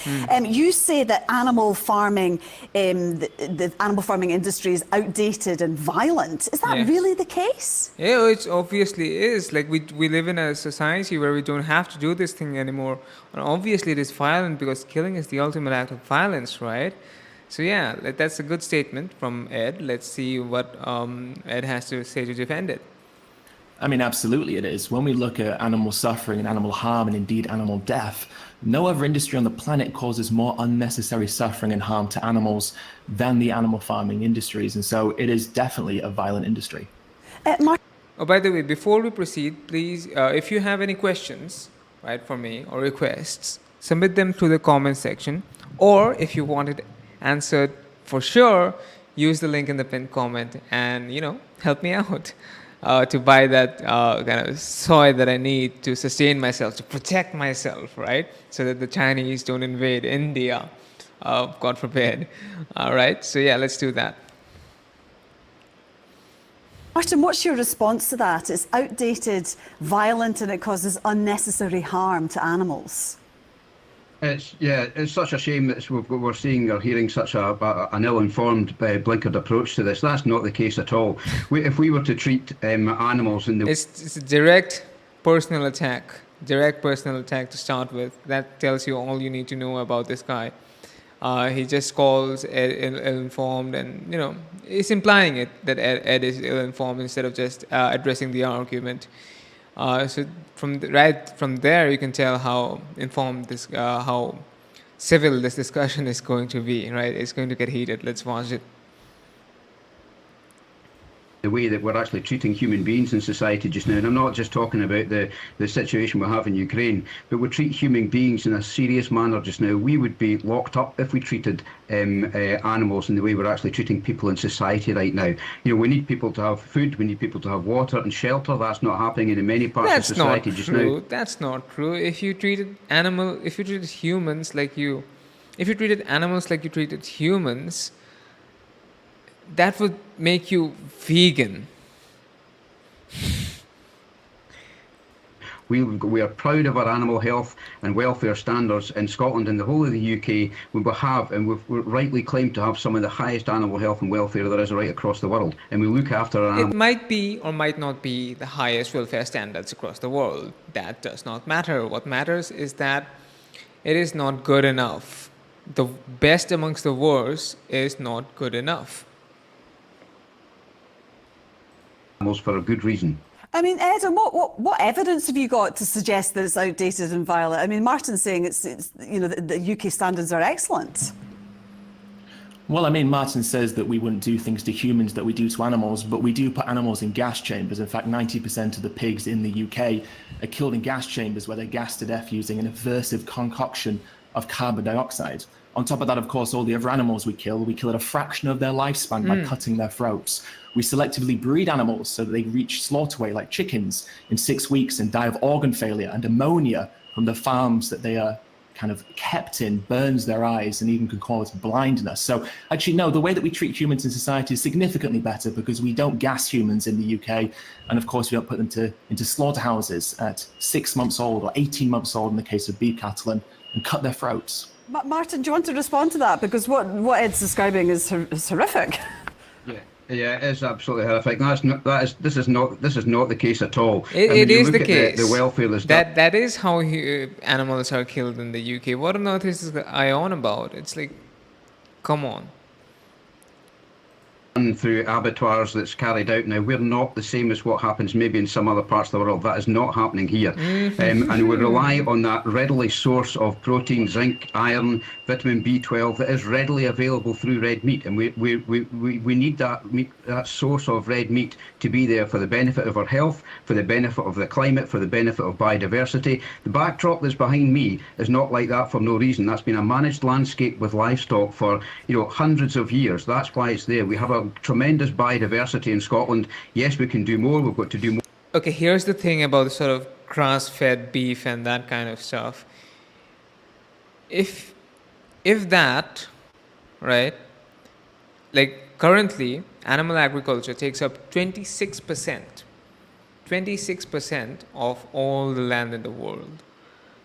You say that animal farming, the animal farming industry is outdated and violent. Is that really the case? Yeah, it obviously is. Like we live in a society where we don't have to do this thing anymore. And obviously it is violent because killing is the ultimate act of violence, right? So yeah, that's a good statement from Ed. Let's see what Ed has to say to defend it. I mean, absolutely it is. When we look at animal suffering and animal harm and indeed animal death, no other industry on the planet causes more unnecessary suffering and harm to animals than the animal farming industries. And so it is definitely a violent industry. Oh, by the way, before we proceed, please, if you have any questions, right, for me or requests, submit them to the comment section. Or if you want it answered for sure, use the link in the pinned comment and, help me out to buy that kind of soy that I need to sustain myself, to protect myself, right? So that the Chinese don't invade India, God forbid. All right, so yeah, let's do that. Martin, what's your response to that? It's outdated, violent, and it causes unnecessary harm to animals. It's such a shame that we're seeing or hearing such an ill-informed, blinkered approach to this. That's not the case at all. If we were to treat animals in the... It's a direct personal attack to start with. That tells you all you need to know about this guy. He just calls Ed ill-informed, and he's implying it that Ed is ill-informed instead of just addressing the argument. So from there you can tell how informed how civil this discussion is going to be. Right, it's going to get heated. Let's watch it. The way that we're actually treating human beings in society just now, and I'm not just talking about the situation we have in Ukraine, but we treat human beings in a serious manner just now. We would be locked up if we treated animals in the way we're actually treating people in society right now. We need people to have food, we need people to have water and shelter. That's not happening in many parts of society just now. That's not true. If you treated humans like you treated humans, that would make you vegan. We are proud of our animal health and welfare standards in Scotland and the whole of the UK. We've rightly claimed to have some of the highest animal health and welfare there is right across the world. And we look after our animals. It might be or might not be the highest welfare standards across the world. That does not matter. What matters is that it is not good enough. The best amongst the worst is not good enough. For a good reason. I mean, Ed, and what evidence have you got to suggest that it's outdated and violent? I mean, Martin's saying it's the UK standards are excellent. Well, I mean, Martin says that we wouldn't do things to humans that we do to animals, but we do put animals in gas chambers. In fact, 90% of the pigs in the UK are killed in gas chambers where they're gassed to death using an aversive concoction of carbon dioxide. On top of that, of course, all the other animals we kill at a fraction of their lifespan by cutting their throats. We selectively breed animals so that they reach slaughter weight, like chickens, in 6 weeks and die of organ failure, and ammonia from the farms that they are kind of kept in burns their eyes and even can cause blindness. So actually, no, the way that we treat humans in society is significantly better because we don't gas humans in the UK. And of course, we don't put them into slaughterhouses at 6 months old or 18 months old in the case of beef cattle and cut their throats. Martin, do you want to respond to that? Because what Ed's describing is horrific. Yeah, it is absolutely horrific. This is not the case at all. It is the case. The welfare is that is how animals are killed in the UK. What on earth is I on about? It's like, come on. Through abattoirs that's carried out now. We're not the same as what happens maybe in some other parts of the world. That is not happening here. And we rely on that readily source of protein, zinc, iron, vitamin B12 that is readily available through red meat. And we need that source of red meat to be there for the benefit of our health, for the benefit of the climate, for the benefit of biodiversity. The backdrop that's behind me is not like that for no reason. That's been a managed landscape with livestock for hundreds of years. That's why it's there. We have a tremendous biodiversity in Scotland. Yes, we can do more. We've got to do more. Okay, here's the thing about the sort of grass-fed beef and that kind of stuff. If that, right, like currently, animal agriculture takes up 26% of all the land in the world.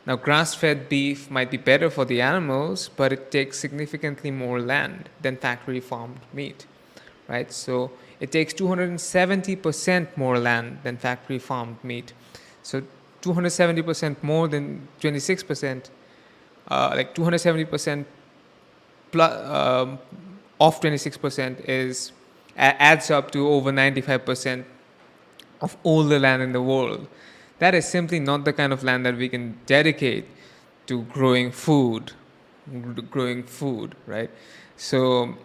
Now, grass-fed beef might be better for the animals, but it takes significantly more land than factory-farmed meat. Right, so it takes 270% more land than factory-farmed meat. So 270% more than 26%, like 270% plus, of 26% adds up to over 95% of all the land in the world. That is simply not the kind of land that we can dedicate to growing food, right? So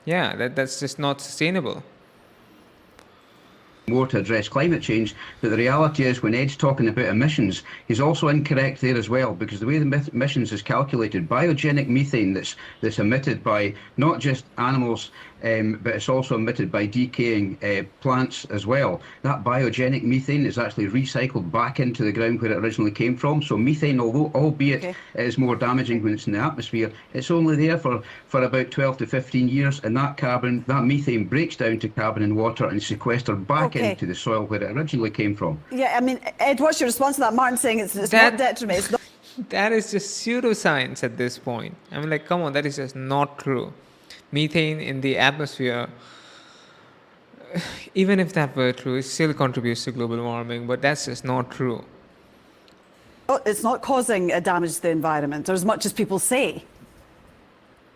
yeah, that's just not sustainable. More to address climate change, but the reality is when Ed's talking about emissions, he's also incorrect there as well, because the way the emissions is calculated, biogenic methane that's emitted by not just animals, but it's also emitted by decaying plants as well. That biogenic methane is actually recycled back into the ground where it originally came from. So methane, albeit it is more damaging when it's in the atmosphere, it's only there for about 12 to 15 years, and that methane breaks down to carbon in water and is sequestered back into the soil where it originally came from. Yeah, I mean, Ed, what's your response to that? Martin saying it's not detriment. It's not. That is just pseudoscience at this point. I mean, like, come on, that is just not true. Methane in the atmosphere, even if that were true, it still contributes to global warming, but that's just not true. It's not causing a damage to the environment, or as much as people say.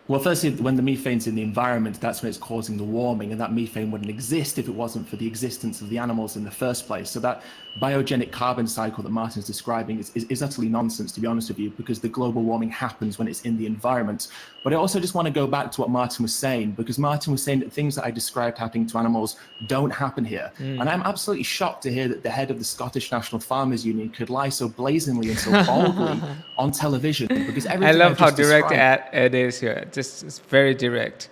Well, firstly, when the methane's in the environment, that's when it's causing the warming, and that methane wouldn't exist if it wasn't for the existence of the animals in the first place. So that biogenic carbon cycle that Martin's describing is utterly nonsense, to be honest with you, because the global warming happens when it's in the environment. But I also just want to go back to what Martin was saying, because Martin was saying that things that I described happening to animals don't happen here. And I'm absolutely shocked to hear that the head of the Scottish National Farmers Union could lie so blazingly and so boldly on television, because I love how direct Ed is here. It's very direct.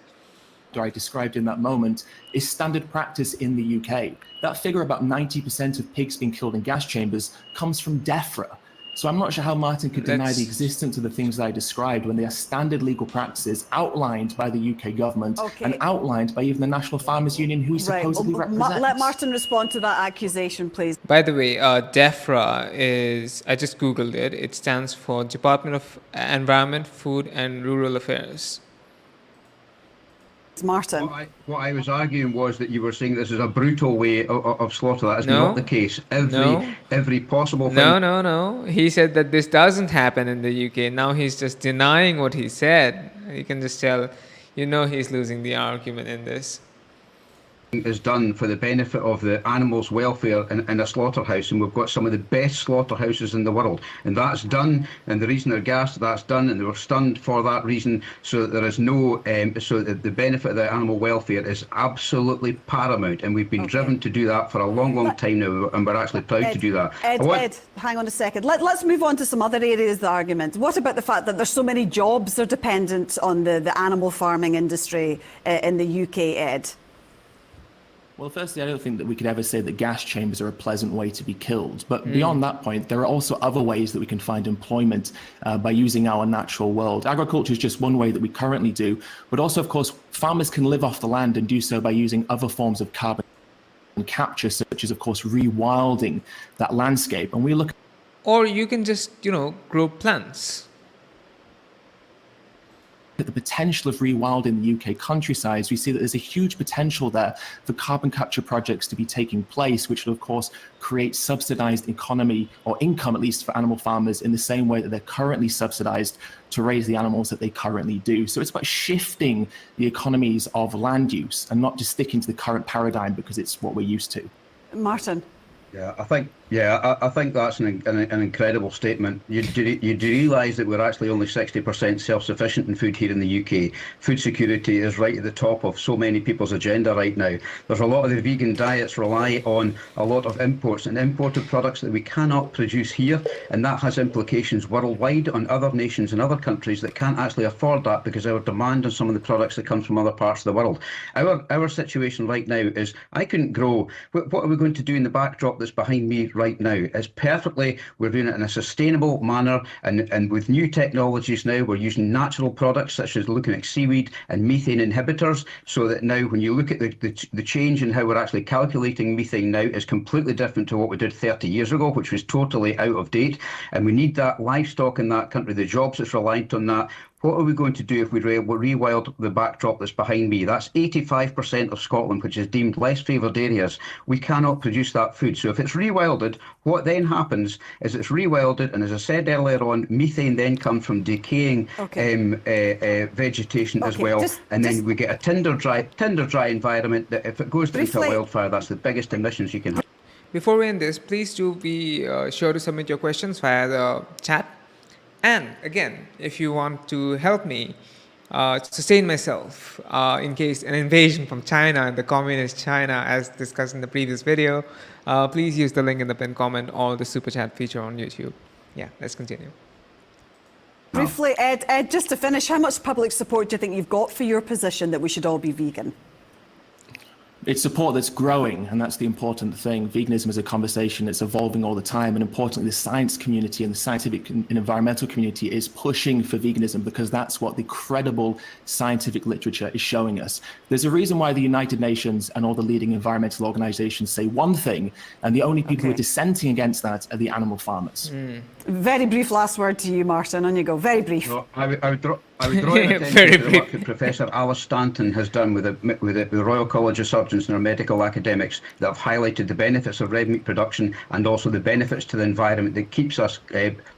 I described in that moment is standard practice in the UK. That figure, about 90% of pigs being killed in gas chambers, comes from DEFRA. So I'm not sure how Martin could deny the existence of the things that I described when they are standard legal practices outlined by the UK government and outlined by even the National Farmers Union, who he supposedly represents. Let Martin respond to that accusation, please. By the way, DEFRA is, I just Googled it, it stands for Department of Environment, Food and Rural Affairs. Martin. What I was arguing was that you were saying this is a brutal way of slaughter. That is not the case. Every possible thing. No. He said that this doesn't happen in the UK. Now he's just denying what he said. You can just tell, he's losing the argument in this. is done for the benefit of the animals' welfare in a slaughterhouse, and we've got some of the best slaughterhouses in the world, and that's done, and the reason they're gassed, that's done, and they were stunned for that reason, so that there is no, so that the benefit of the animal welfare is absolutely paramount, and we've been driven to do that for a long time now, and we're actually proud to do that. Ed, hang on a second. Let's move on to some other areas of the argument. What about the fact that there's so many jobs that are dependent on the animal farming industry in the UK, Ed? Well, firstly, I don't think that we could ever say that gas chambers are a pleasant way to be killed. But beyond that point, there are also other ways that we can find employment by using our natural world. Agriculture is just one way that we currently do. But also, of course, farmers can live off the land and do so by using other forms of carbon capture, such as, of course, rewilding that landscape. And we look. Or you can just, grow plants. At the potential of rewilding the UK countryside, we see that there's a huge potential there for carbon capture projects to be taking place, which will, of course, create subsidized economy or income, at least for animal farmers, in the same way that they're currently subsidized to raise the animals that they currently do. So it's about shifting the economies of land use and not just sticking to the current paradigm because it's what we're used to. Martin. Yeah, I think that's an incredible statement. You realise that we're actually only 60% self-sufficient in food here in the UK. Food security is right at the top of so many people's agenda right now. There's a lot of the vegan diets rely on a lot of imports and imported products that we cannot produce here, and that has implications worldwide on other nations and other countries that can't actually afford that because our demand on some of the products that come from other parts of the world. Our situation right now is I couldn't grow. What are we going to do in the backdrop that's behind me right now? It's perfectly, we're doing it in a sustainable manner, and with new technologies now, we're using natural products such as looking at seaweed and methane inhibitors, so that now when you look at the change in how we're actually calculating methane now is completely different to what we did 30 years ago, which was totally out of date, and we need that livestock in that country, the jobs that's reliant on that. What are we going to do if we rewild the backdrop that's behind me? That's 85% of Scotland, which is deemed less favoured areas. We cannot produce that food. So if it's rewilded, what then happens is it's rewilded, and as I said earlier on, methane then comes from decaying vegetation as well, then we get a tinder dry environment that if it goes into a wildfire, that's the biggest emissions you can have. Before we end this, please do be sure to submit your questions via the chat. And again, if you want to help me sustain myself in case an invasion from China and the communist China, as discussed in the previous video, please use the link in the pinned comment or the super chat feature on YouTube. Yeah, let's continue. Briefly, Ed, just to finish, how much public support do you think you've got for your position that we should all be vegan? It's support that's growing, and that's the important thing. Veganism is a conversation that's evolving all the time, and importantly, the science community and the scientific and environmental community is pushing for veganism because that's what the credible scientific literature is showing us. There's a reason why the United Nations and all the leading environmental organizations say one thing, and the only people who are dissenting against that are the animal farmers. Very brief last word to you, Martin. On you go. Very brief. No, I would draw your attention to the work that Professor Alice Stanton has done with the Royal College of Surgeons and our medical academics that have highlighted the benefits of red meat production and also the benefits to the environment that keeps us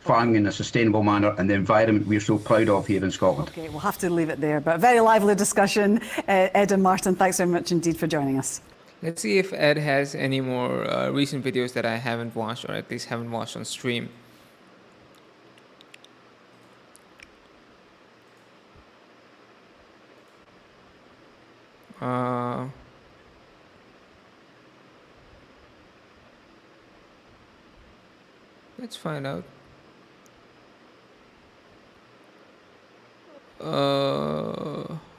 farming in a sustainable manner and the environment we're so proud of here in Scotland. Okay, we'll have to leave it there, but a very lively discussion. Ed and Martin, thanks very much indeed for joining us. Let's see if Ed has any more recent videos that I haven't watched, or at least haven't watched on stream. Let's find out.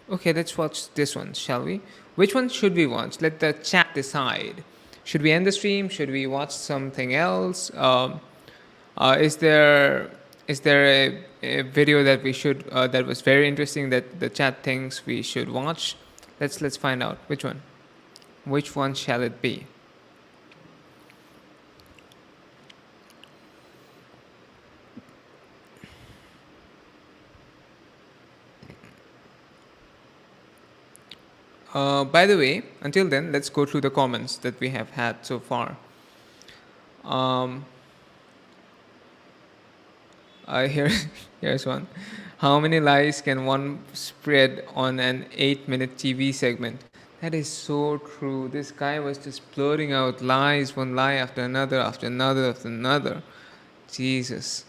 Okay, let's watch this one, shall we? Which one should we watch? Let the chat decide. Should we end the stream? Should we watch something else? Is there a video that we should that was very interesting that the chat thinks we should watch? Let's find out which one. Which one shall it be? By the way, until then, let's go through the comments that we have had so far. Here's one. How many lies can one spread on an 8-minute TV segment? That is so true. This guy was just blurting out lies, one lie after another, after another, after another. Jesus.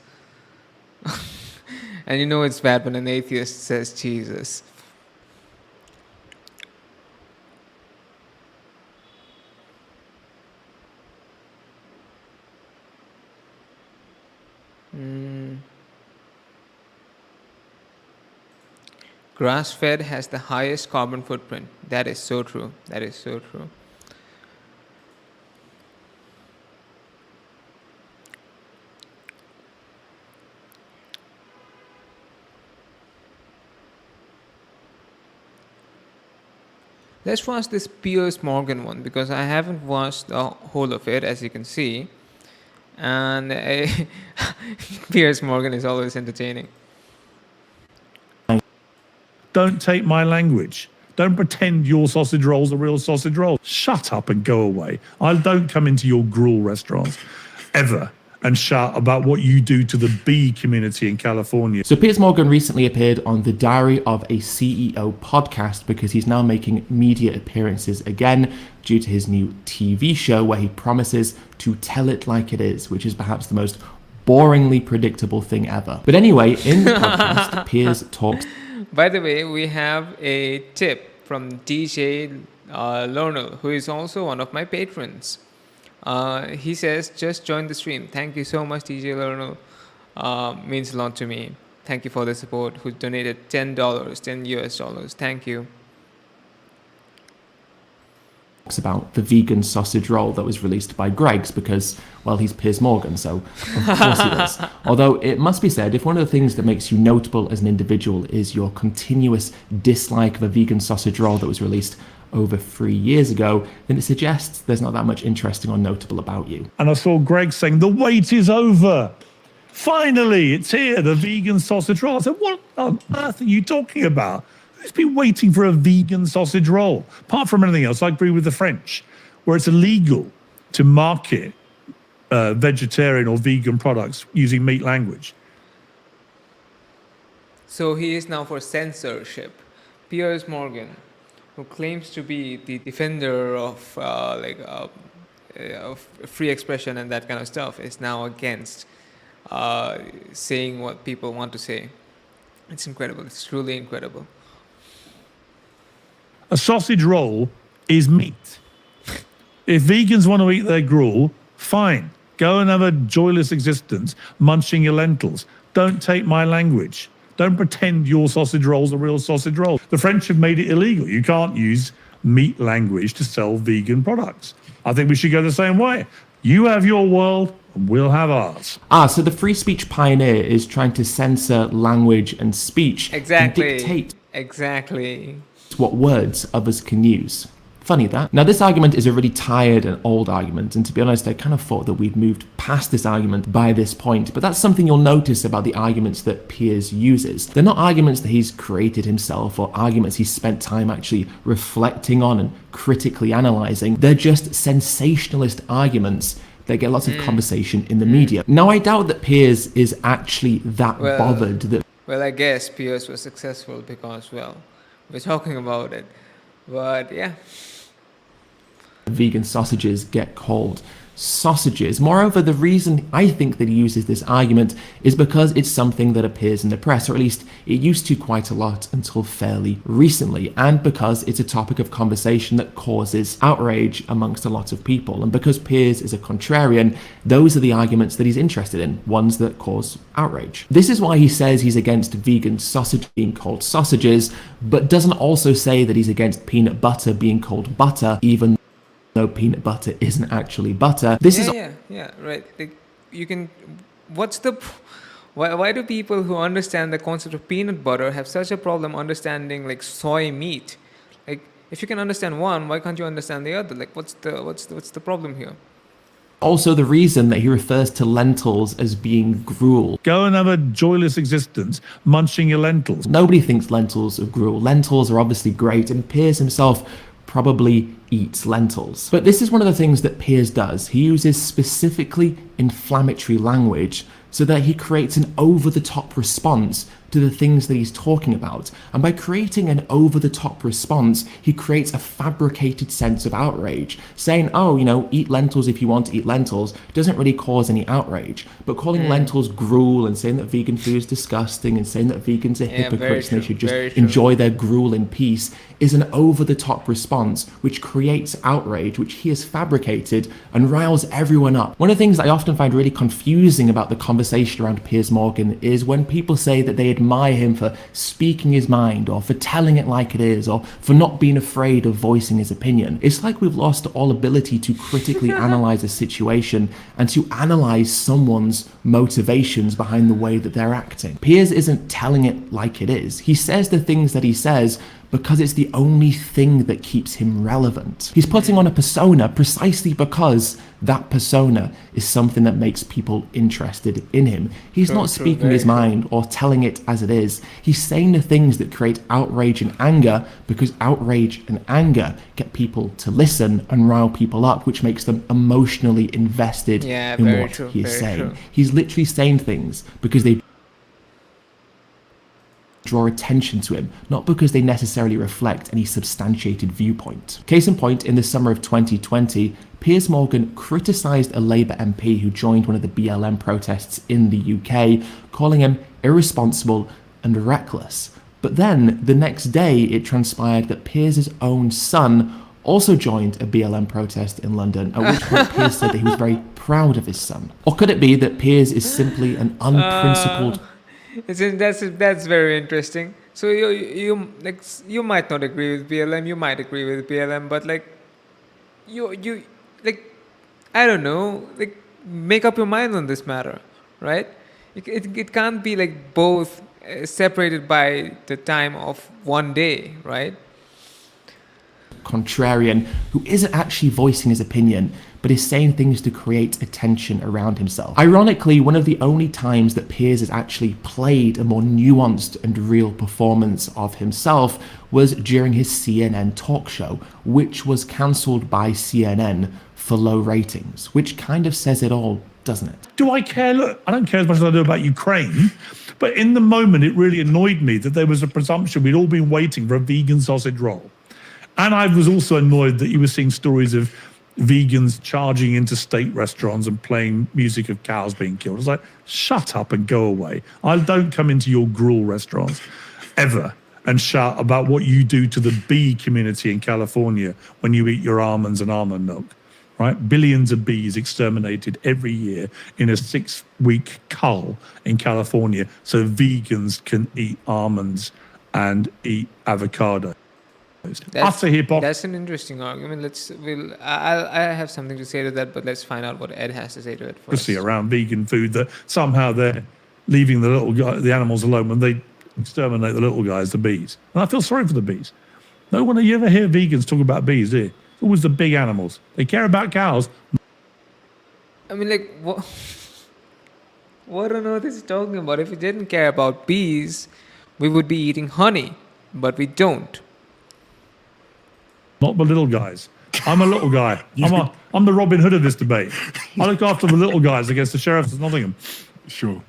And you know it's bad when an atheist says Jesus. Grass-fed has the highest carbon footprint. That is so true. That is so true. Let's watch this Piers Morgan one because I haven't watched the whole of it, as you can see. And Piers Morgan is always entertaining. Don't take my language. Don't pretend your sausage rolls are real sausage rolls. Shut up and go away. I don't come into your gruel restaurants ever and shout about what you do to the bee community in California. So Piers Morgan recently appeared on the Diary of a CEO podcast because he's now making media appearances again due to his new TV show where he promises to tell it like it is, which is perhaps the most boringly predictable thing ever. But anyway, in the podcast, Piers talks... By the way, we have a tip from DJ Lornell, who is also one of my patrons. He says, just join the stream. Thank you so much, DJ Lornell. Means a lot to me. Thank you for the support. Who donated $10, 10 US dollars. Thank you. About the vegan sausage roll that was released by Greggs because, well, he's Piers Morgan, so of course he is. Although it must be said, if one of the things that makes you notable as an individual is your continuous dislike of a vegan sausage roll that was released over 3 years ago, then it suggests there's not that much interesting or notable about you. And I saw Greg saying, the wait is over. Finally, it's here, the vegan sausage roll. I said, what on earth are you talking about? Who's been waiting for a vegan sausage roll? Apart from anything else, I agree with the French, where it's illegal to market vegetarian or vegan products using meat language. So he is now for censorship. Piers Morgan, who claims to be the defender of of free expression and that kind of stuff, is now against saying what people want to say. It's incredible. It's truly incredible. A sausage roll is meat. If vegans want to eat their gruel, fine. Go and have a joyless existence munching your lentils. Don't take my language. Don't pretend your sausage rolls are real sausage rolls. The French have made it illegal. You can't use meat language to sell vegan products. I think we should go the same way. You have your world, and we'll have ours. So the free speech pioneer is trying to censor language and speech. Exactly. And dictate what words others can use. Funny that. Now, this argument is a really tired and old argument, and to be honest, I kind of thought that we'd moved past this argument by this point, but that's something you'll notice about the arguments that Piers uses. They're not arguments that he's created himself or arguments he's spent time actually reflecting on and critically analysing. They're just sensationalist arguments that get lots of conversation in the media. Now, I doubt that Piers is actually that bothered that... Well, I guess Piers was successful because, well, we're talking about it. But, yeah. Vegan sausages get called sausages. Moreover, the reason I think that he uses this argument is because it's something that appears in the press, or at least it used to quite a lot until fairly recently, and because it's a topic of conversation that causes outrage amongst a lot of people. And because Piers is a contrarian, those are the arguments that he's interested in, ones that cause outrage. This is why he says he's against vegan sausage being called sausages, but doesn't also say that he's against peanut butter being called butter, even though peanut butter isn't actually butter. Right. Like, you can. What's the? Why do people who understand the concept of peanut butter have such a problem understanding like soy meat? Like, if you can understand one, why can't you understand the other? Like, what's the problem here? Also, the reason that he refers to lentils as being gruel. Go and have a joyless existence munching your lentils. Nobody thinks lentils are gruel. Lentils are obviously great, and Piers himself probably eats lentils. But this is one of the things that Piers does. He uses specifically inflammatory language so that he creates an over-the-top response to the things that he's talking about. And by creating an over-the-top response, he creates a fabricated sense of outrage, saying, oh, you know, eat lentils if you want to eat lentils, doesn't really cause any outrage. But calling lentils gruel and saying that vegan food is disgusting and saying that vegans are hypocrites and they should just enjoy their gruel in peace is an over-the-top response which creates outrage, which he has fabricated and riles everyone up. One of the things I often find really confusing about the conversation around Piers Morgan is when people say that they admire him for speaking his mind or for telling it like it is or for not being afraid of voicing his opinion. It's like we've lost all ability to critically analyze a situation and to analyze someone's motivations behind the way that they're acting. Piers isn't telling it like it is. He says the things that he says because it's the only thing that keeps him relevant. He's putting on a persona precisely because that persona is something that makes people interested in him. He's not speaking his mind or telling it as it is. He's saying the things that create outrage and anger because outrage and anger get people to listen and rile people up, which makes them emotionally invested in what he is saying. He's literally saying things because they draw attention to him, not because they necessarily reflect any substantiated viewpoint. Case in point, in the summer of 2020, Piers Morgan criticised a Labour MP who joined one of the BLM protests in the UK, calling him irresponsible and reckless. But then, the next day, it transpired that Piers' own son also joined a BLM protest in London, at which point Piers said that he was very proud of his son. Or could it be that Piers is simply an unprincipled That's very interesting. So you might not agree with BLM, you might agree with BLM, but you I don't know, make up your mind on this matter, right? It can't be both separated by the time of one day, right? Contrarian who isn't actually voicing his opinion but is saying things to create attention around himself. Ironically, one of the only times that Piers has actually played a more nuanced and real performance of himself was during his CNN talk show, which was cancelled by CNN for low ratings, which kind of says it all, doesn't it? Do I care? Look, I don't care as much as I do about Ukraine, but in the moment it really annoyed me that there was a presumption we'd all been waiting for a vegan sausage roll. And I was also annoyed that you were seeing stories of vegans charging into state restaurants and playing music of cows being killed. I was like, shut up and go away. I don't come into your gruel restaurants ever and shout about what you do to the bee community in California when you eat your almonds and almond milk, right? Billions of bees exterminated every year in a 6-week cull in California so vegans can eat almonds and eat avocado. That's an interesting argument. I have something to say to that, but let's find out what Ed has to say to it first. Around vegan food that somehow they're leaving the animals alone when they exterminate the little guys, the bees. And I feel sorry for the bees. No one, you ever hear vegans talk about bees, do you? It's always the big animals. They care about cows. I mean, what on earth is he talking about? If we didn't care about bees, we would be eating honey, but we don't. Not the little guys. I'm a little guy. I'm the Robin Hood of this debate. I look after the little guys against the sheriffs of Nottingham. Sure.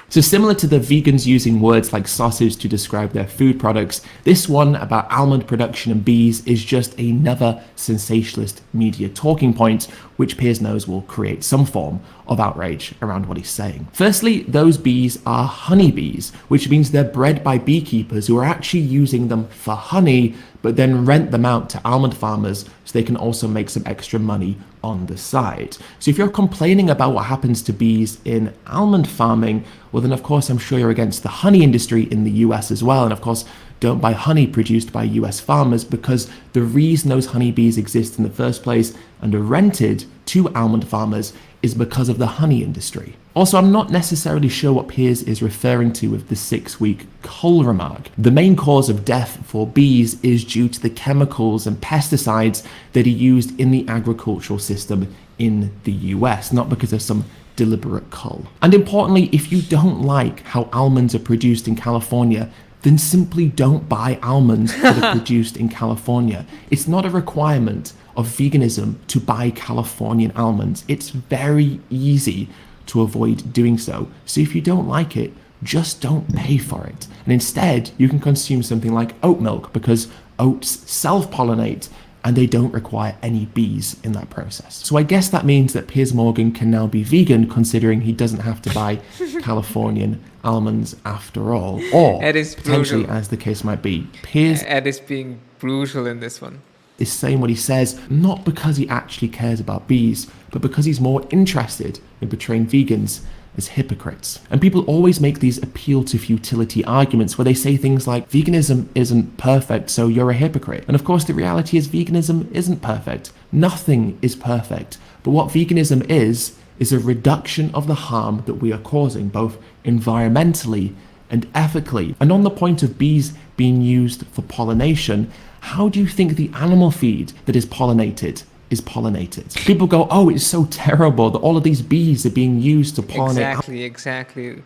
So similar to the vegans using words like sausage to describe their food products, this one about almond production and bees is just another sensationalist media talking point, which Piers knows will create some form of outrage around what he's saying. Firstly, those bees are honeybees, which means they're bred by beekeepers who are actually using them for honey, but then rent them out to almond farmers so they can also make some extra money on the side. So if you're complaining about what happens to bees in almond farming, well then of course I'm sure you're against the honey industry in the US as well, and of course don't buy honey produced by US farmers, because the reason those honeybees exist in the first place and are rented to almond farmers is because of the honey industry. Also, I'm not necessarily sure what Piers is referring to with the 6-week cull remark. The main cause of death for bees is due to the chemicals and pesticides that are used in the agricultural system in the US, not because of some deliberate cull. And importantly, if you don't like how almonds are produced in California, then simply don't buy almonds that are produced in California. It's not a requirement of veganism to buy Californian almonds. It's very easy to avoid doing so. So if you don't like it, just don't pay for it. And instead, you can consume something like oat milk, because oats self-pollinate and they don't require any bees in that process. So I guess that means that Piers Morgan can now be vegan, considering he doesn't have to buy Californian almonds after all. Or, Ed is potentially, brutal. as the case might be, Piers Ed is being brutal in this one. is saying what he says, not because he actually cares about bees, but because he's more interested in portraying vegans as hypocrites. And people always make these appeal to futility arguments where they say things like, veganism isn't perfect, so you're a hypocrite. And of course, the reality is veganism isn't perfect. Nothing is perfect. But what veganism is a reduction of the harm that we are causing, both environmentally and ethically. And on the point of bees being used for pollination, how do you think the animal feed that is pollinated is pollinated? People go, oh, it's so terrible that all of these bees are being used to pollinate. Exactly.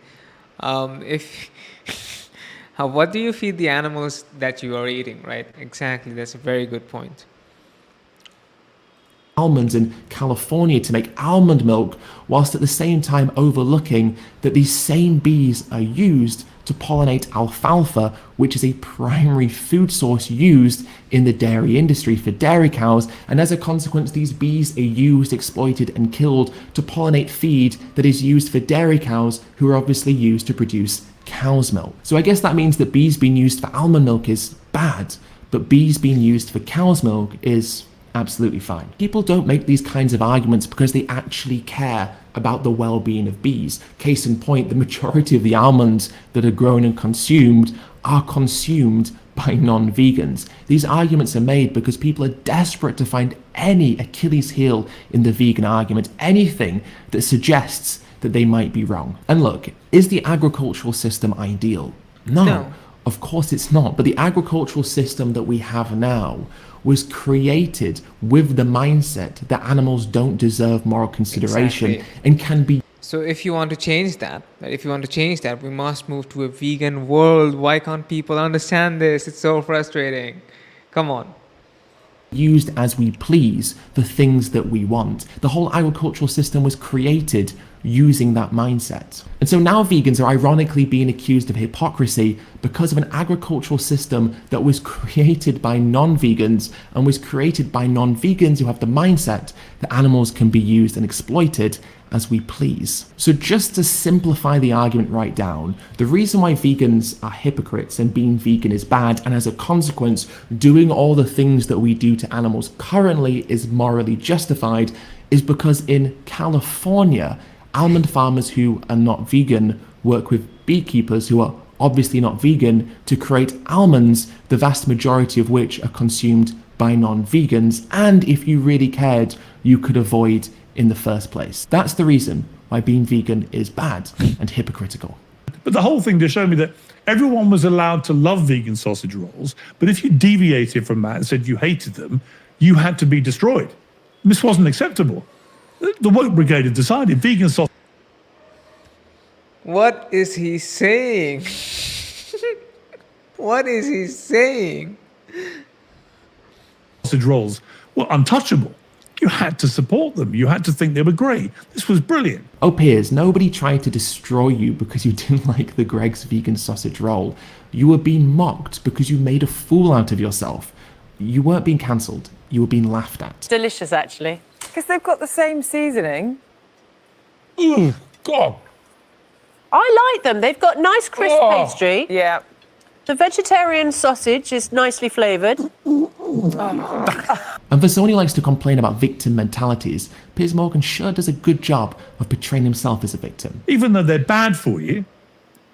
What do you feed the animals that you are eating, right? Exactly. That's a very good point. Almonds in California to make almond milk, whilst at the same time overlooking that these same bees are used to pollinate alfalfa, which is a primary food source used in the dairy industry for dairy cows. And as a consequence, these bees are used, exploited, and killed to pollinate feed that is used for dairy cows, who are obviously used to produce cow's milk. So I guess that means that bees being used for almond milk is bad, but bees being used for cow's milk is absolutely fine. People don't make these kinds of arguments because they actually care about the well-being of bees. Case in point, the majority of the almonds that are grown and consumed are consumed by non-vegans. These arguments are made because people are desperate to find any Achilles heel in the vegan argument, anything that suggests that they might be wrong. And look, is the agricultural system ideal? No. Of course it's not. But the agricultural system that we have now was created with the mindset that animals don't deserve moral consideration and can be. So if you want to change that, we must move to a vegan world. Why can't people understand this? It's so frustrating. Come on. Used as we please for things that we want. The whole agricultural system was created using that mindset. And so now vegans are ironically being accused of hypocrisy because of an agricultural system that was created by non-vegans and was created by non-vegans who have the mindset that animals can be used and exploited as we please. So just to simplify the argument right down, the reason why vegans are hypocrites and being vegan is bad, and as a consequence, doing all the things that we do to animals currently is morally justified, is because in California, almond farmers who are not vegan work with beekeepers who are obviously not vegan to create almonds, the vast majority of which are consumed by non-vegans, and if you really cared, you could avoid in the first place. That's the reason why being vegan is bad and hypocritical. But the whole thing just showed me that everyone was allowed to love vegan sausage rolls, but if you deviated from that and said you hated them, you had to be destroyed. This wasn't acceptable. The woke brigade had decided vegan sausage. What is he saying? What is he saying? Sausage rolls were untouchable. You had to support them. You had to think they were great. This was brilliant. Oh, Piers, nobody tried to destroy you because you didn't like the Greggs vegan sausage roll. You were being mocked because you made a fool out of yourself. You weren't being cancelled. You were being laughed at. Delicious, actually. Because they've got the same seasoning. God. I like them. They've got nice crisp pastry. Yeah. The vegetarian sausage is nicely flavoured. And for someone who likes to complain about victim mentalities, Piers Morgan sure does a good job of portraying himself as a victim. Even though they're bad for you,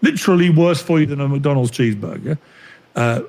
literally worse for you than a McDonald's cheeseburger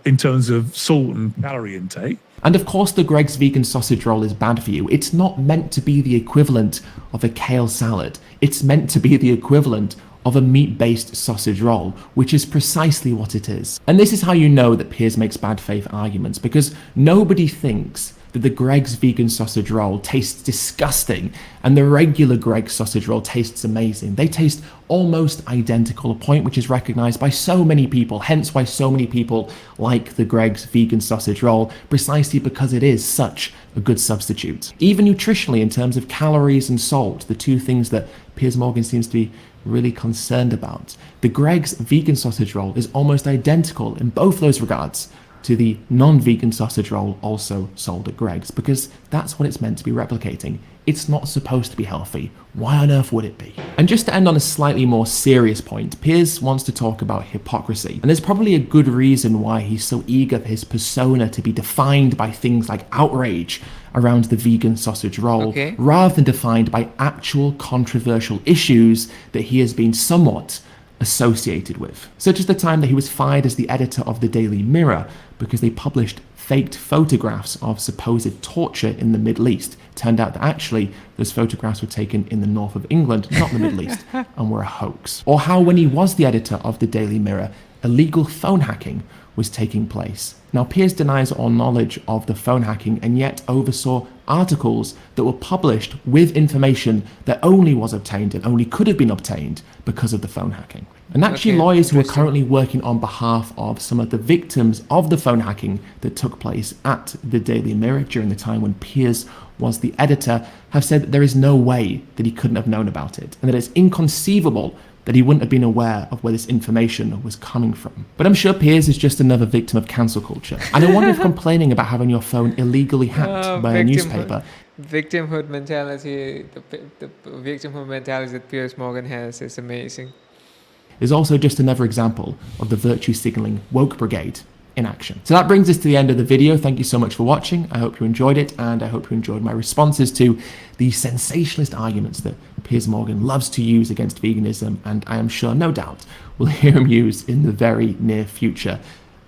in terms of salt and calorie intake. And of course the Greggs vegan sausage roll is bad for you. It's not meant to be the equivalent of a kale salad. It's meant to be the equivalent of a meat-based sausage roll, which is precisely what it is. And this is how you know that Piers makes bad faith arguments, because nobody thinks that the Greggs vegan sausage roll tastes disgusting and the regular Greggs sausage roll tastes amazing. They taste almost identical, a point which is recognized by so many people, hence why so many people like the Greggs vegan sausage roll, precisely because it is such a good substitute. Even nutritionally, in terms of calories and salt, the two things that Piers Morgan seems to be really concerned about, the Greggs vegan sausage roll is almost identical in both those regards to the non-vegan sausage roll also sold at Greggs, because that's what it's meant to be replicating. It's not supposed to be healthy. Why on earth would it be? And just to end on a slightly more serious point, Piers wants to talk about hypocrisy. And there's probably a good reason why he's so eager for his persona to be defined by things like outrage around the vegan sausage roll, rather than defined by actual controversial issues that he has been somewhat associated with. Such as the time that he was fired as the editor of the Daily Mirror because they published faked photographs of supposed torture in the Middle East. Turned out that actually those photographs were taken in the north of England, not the Middle East, and were a hoax. Or how when he was the editor of the Daily Mirror, illegal phone hacking was taking place. Now, Piers denies all knowledge of the phone hacking and yet oversaw articles that were published with information that only was obtained and only could have been obtained because of the phone hacking. And actually, lawyers who are currently working on behalf of some of the victims of the phone hacking that took place at the Daily Mirror during the time when Piers was the editor have said that there is no way that he couldn't have known about it, and that it's inconceivable that he wouldn't have been aware of where this information was coming from. But I'm sure Piers is just another victim of cancel culture. And I wonder if complaining about having your phone illegally hacked by a newspaper. Victimhood mentality, the victimhood mentality that Piers Morgan has is amazing. Is also just another example of the virtue signaling woke brigade in action. So that brings us to the end of the video. Thank you so much for watching. I hope you enjoyed it, and I hope you enjoyed my responses to the sensationalist arguments that Piers Morgan loves to use against veganism, and I am sure, no doubt, we'll hear him use in the very near future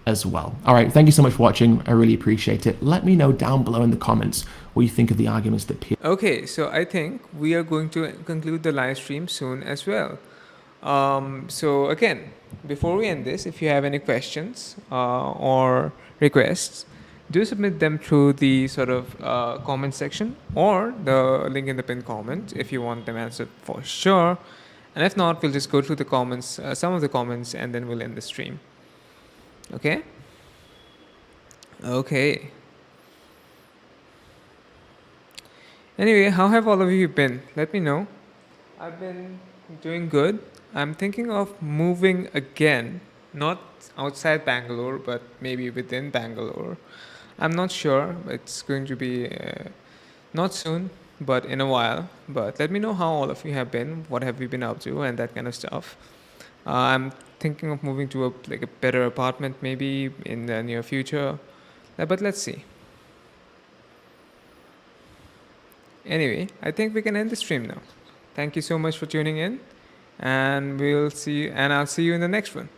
as well. All right, thank you so much for watching. I really appreciate it. Let me know down below in the comments what you think of the arguments that Piers... Okay, so I think we are going to conclude the live stream soon as well. So again, before we end this, if you have any questions or requests, do submit them through the sort of comment section or the link in the pinned comment if you want them answered for sure. And if not, we'll just go through the comments, some of the comments, and then we'll end the stream. Okay? Okay. Anyway, how have all of you been? Let me know. I've been doing good. I'm thinking of moving again, not outside Bangalore, but maybe within Bangalore. I'm not sure. It's going to be not soon, but in a while. But let me know how all of you have been, what have you been up to, and that kind of stuff. I'm thinking of moving to a better apartment maybe in the near future, but let's see. Anyway, I think we can end the stream now. Thank you so much for tuning in. And I'll see you in the next one.